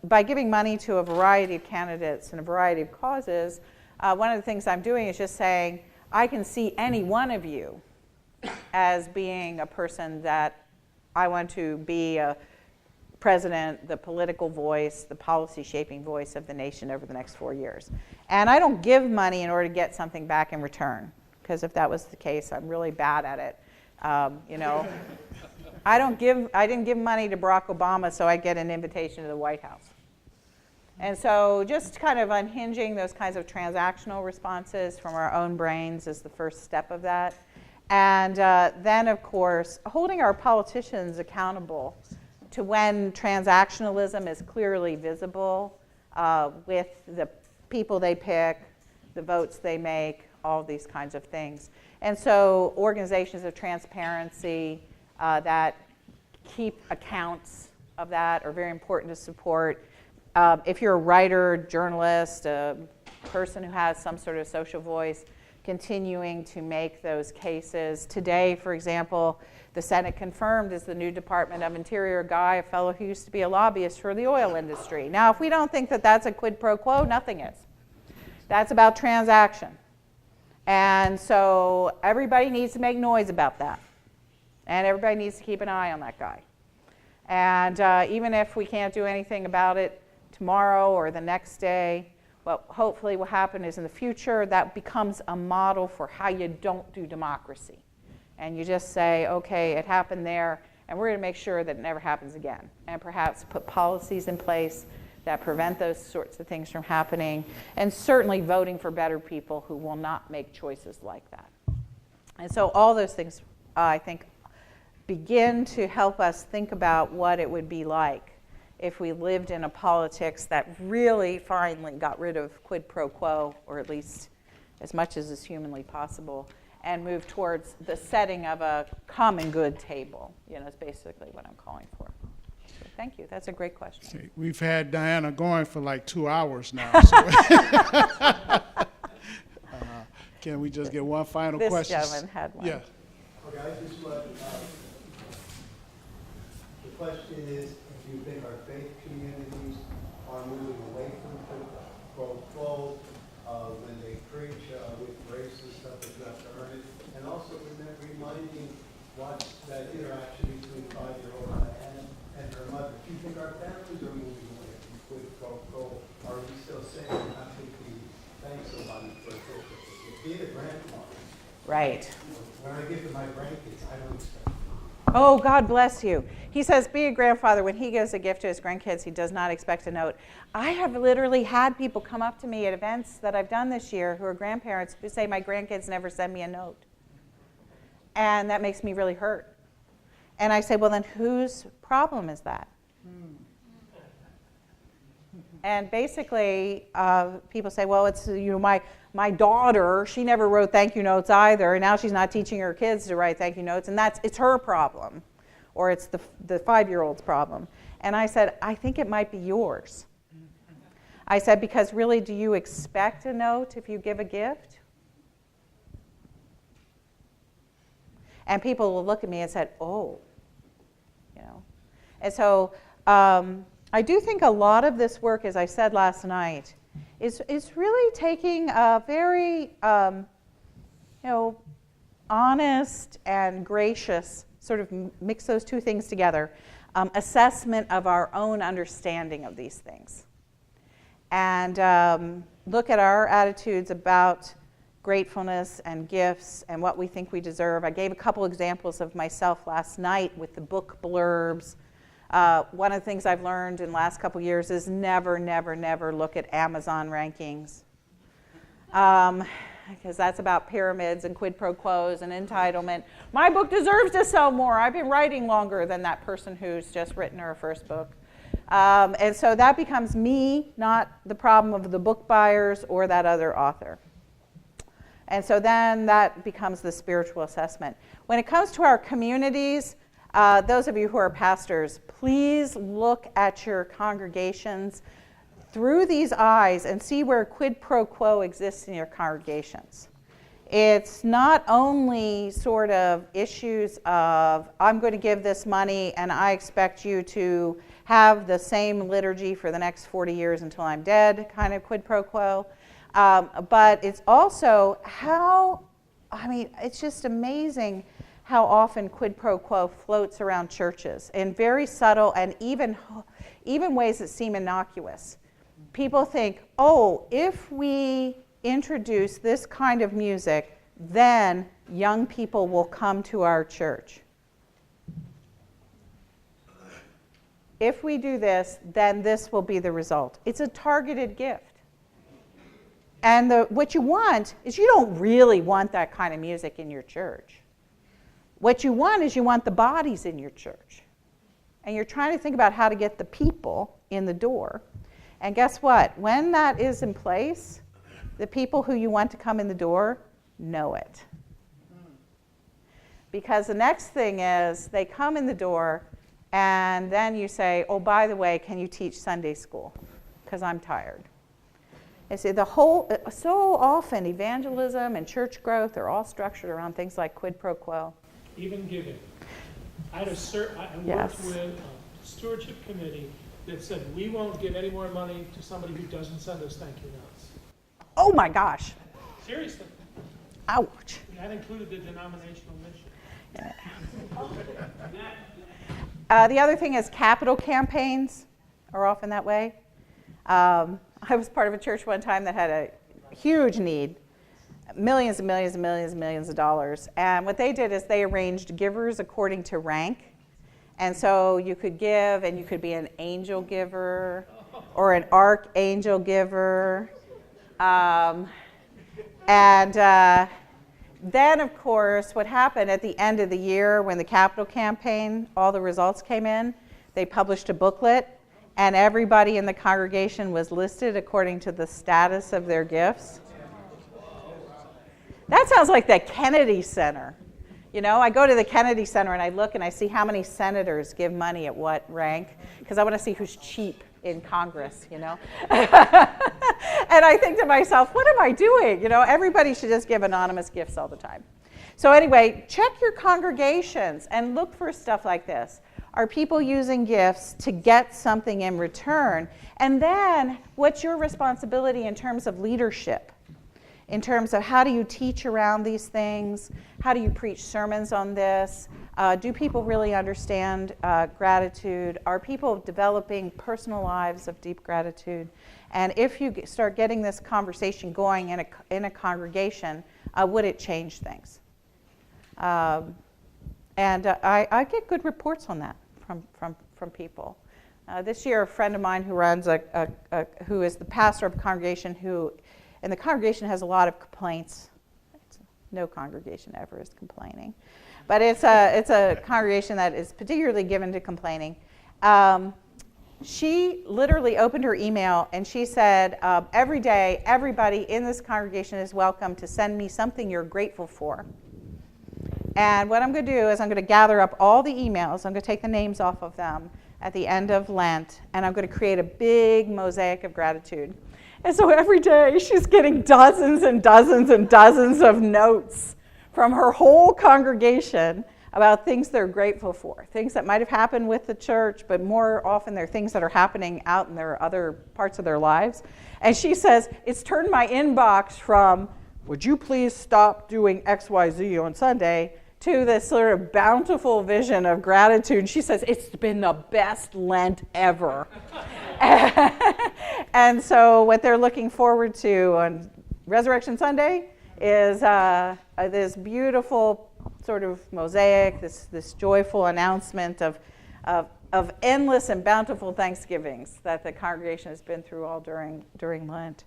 By giving money to a variety of candidates and a variety of causes, one of the things I'm doing is just saying, I can see any one of you as being a person that I want to be a president, the political voice, the policy shaping voice of the nation over the next 4 years. And I don't give money in order to get something back in return, because if that was the case, I'm really bad at it. I didn't give money to Barack Obama so I get an invitation to the White House. And so just kind of unhinging those kinds of transactional responses from our own brains is the first step of that. And then, of course, holding our politicians accountable to when transactionalism is clearly visible with the people they pick, the votes they make, all these kinds of things. And so organizations of transparency that keep accounts of that are very important to support. If you're a writer, journalist, a person who has some sort of social voice, continuing to make those cases. Today, for example, the Senate confirmed as the new Department of Interior guy, a fellow who used to be a lobbyist for the oil industry. Now, if we don't think that that's a quid pro quo, nothing is. That's about transaction. And so everybody needs to make noise about that. And everybody needs to keep an eye on that guy. And even if we can't do anything about it tomorrow or the next day, what hopefully will happen is in the future that becomes a model for how you don't do democracy. And you just say, okay, it happened there, and we're going to make sure that it never happens again. And perhaps put policies in place that prevent those sorts of things from happening, and certainly voting for better people who will not make choices like that. And so all those things, I think, begin to help us think about what it would be like if we lived in a politics that really finally got rid of quid pro quo, or at least as much as is humanly possible, and moved towards the setting of a common good table. Is basically what I'm calling for. So thank you. That's a great question. Okay, we've had Diana going for like 2 hours now. So can we just get one final question? This gentleman had one. Yeah. Okay, I just want, the question is, do you think our faith communities are moving away from quid pro quo when they preach with race and stuff that's not to earn it? And also reminding what that interaction between 5-year-old and her mother. Do you think our families are moving away from quid pro quo? Or are we still saying I think we thank somebody for being a grandfather? Right. When I give to my grandkids, I don't expect. Oh, God bless you. He says, be a grandfather. When he gives a gift to his grandkids, he does not expect a note. I have literally had people come up to me at events that I've done this year who are grandparents who say, my grandkids never send me a note. And that makes me really hurt. And I say, well, then whose problem is that? And basically, people say, well, it's my daughter, she never wrote thank you notes either, and now she's not teaching her kids to write thank you notes, and it's her problem, or it's the 5-year-old's problem. And I said, I think it might be yours. I said, because really, do you expect a note if you give a gift? And people will look at me and said, oh, And so I do think a lot of this work, as I said last night, is really taking a very, honest and gracious, sort of mix those two things together, assessment of our own understanding of these things. And look at our attitudes about gratefulness and gifts and what we think we deserve. I gave a couple examples of myself last night with the book blurbs. One of the things I've learned in the last couple years is never, never, never look at Amazon rankings. Because that's about pyramids and quid pro quos and entitlement. My book deserves to sell more. I've been writing longer than that person who's just written her first book. And so that becomes me, not the problem of the book buyers or that other author. And so then that becomes the spiritual assessment. When it comes to our communities, those of you who are pastors, please look at your congregations through these eyes and see where quid pro quo exists in your congregations. It's not only sort of issues of, I'm going to give this money and I expect you to have the same liturgy for the next 40 years until I'm dead, kind of quid pro quo. But it's also it's just amazing how often quid pro quo floats around churches in very subtle and even ways that seem innocuous. People think, oh, if we introduce this kind of music, then young people will come to our church. If we do this, then this will be the result. It's a targeted gift. And what you want is you don't really want that kind of music in your church. What you want is you want the bodies in your church. And you're trying to think about how to get the people in the door. And guess what? When that is in place, the people who you want to come in the door know it. Because the next thing is they come in the door and then you say, oh, by the way, can you teach Sunday school? Because I'm tired. And see, so often evangelism and church growth are all structured around things like quid pro quo. Even giving. I worked with a stewardship committee that said we won't give any more money to somebody who doesn't send us thank you notes. Oh my gosh. Seriously. Ouch. That included the denominational mission. The other thing is capital campaigns are often that way. I was part of a church one time that had a huge need, millions and millions and millions and millions of dollars. And what they did is they arranged givers according to rank. And so you could give, and you could be an angel giver or an archangel giver. Then, of course, what happened at the end of the year when the capital campaign, all the results came in, they published a booklet, and everybody in the congregation was listed according to the status of their gifts. That sounds like the Kennedy Center. You know, I go to the Kennedy Center and I look and I see how many senators give money at what rank, because I want to see who's cheap in Congress, you know. And I think to myself, what am I doing? You know, everybody should just give anonymous gifts all the time. So anyway, check your congregations and look for stuff like this. Are people using gifts to get something in return? And then what's your responsibility in terms of leadership? In terms of how do you teach around these things? How do you preach sermons on this? Do people really understand gratitude? Are people developing personal lives of deep gratitude? And if you start getting this conversation going in a congregation, would it change things? I get good reports on that from people. This year, a friend of mine who runs who is the pastor of a congregation and the congregation has a lot of complaints. No congregation ever is complaining. But it's a congregation that is particularly given to complaining. She literally opened her email and she said, every day, everybody in this congregation is welcome to send me something you're grateful for. And what I'm going to do is I'm going to gather up all the emails. I'm going to take the names off of them at the end of Lent, and I'm going to create a big mosaic of gratitude. And so every day she's getting dozens and dozens and dozens of notes from her whole congregation about things they're grateful for, things that might have happened with the church, but more often they're things that are happening out in their other parts of their lives. And she says, it's turned my inbox from, would you please stop doing XYZ on Sunday, to this sort of bountiful vision of gratitude. And she says, it's been the best Lent ever. And so what they're looking forward to on Resurrection Sunday is this beautiful sort of mosaic, this joyful announcement of endless and bountiful Thanksgivings that the congregation has been through all during Lent.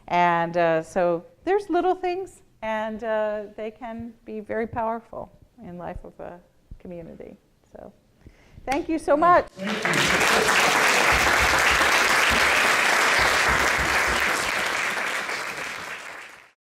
And so there's little things, and they can be very powerful in life of a community. So thank you so much. Thank you.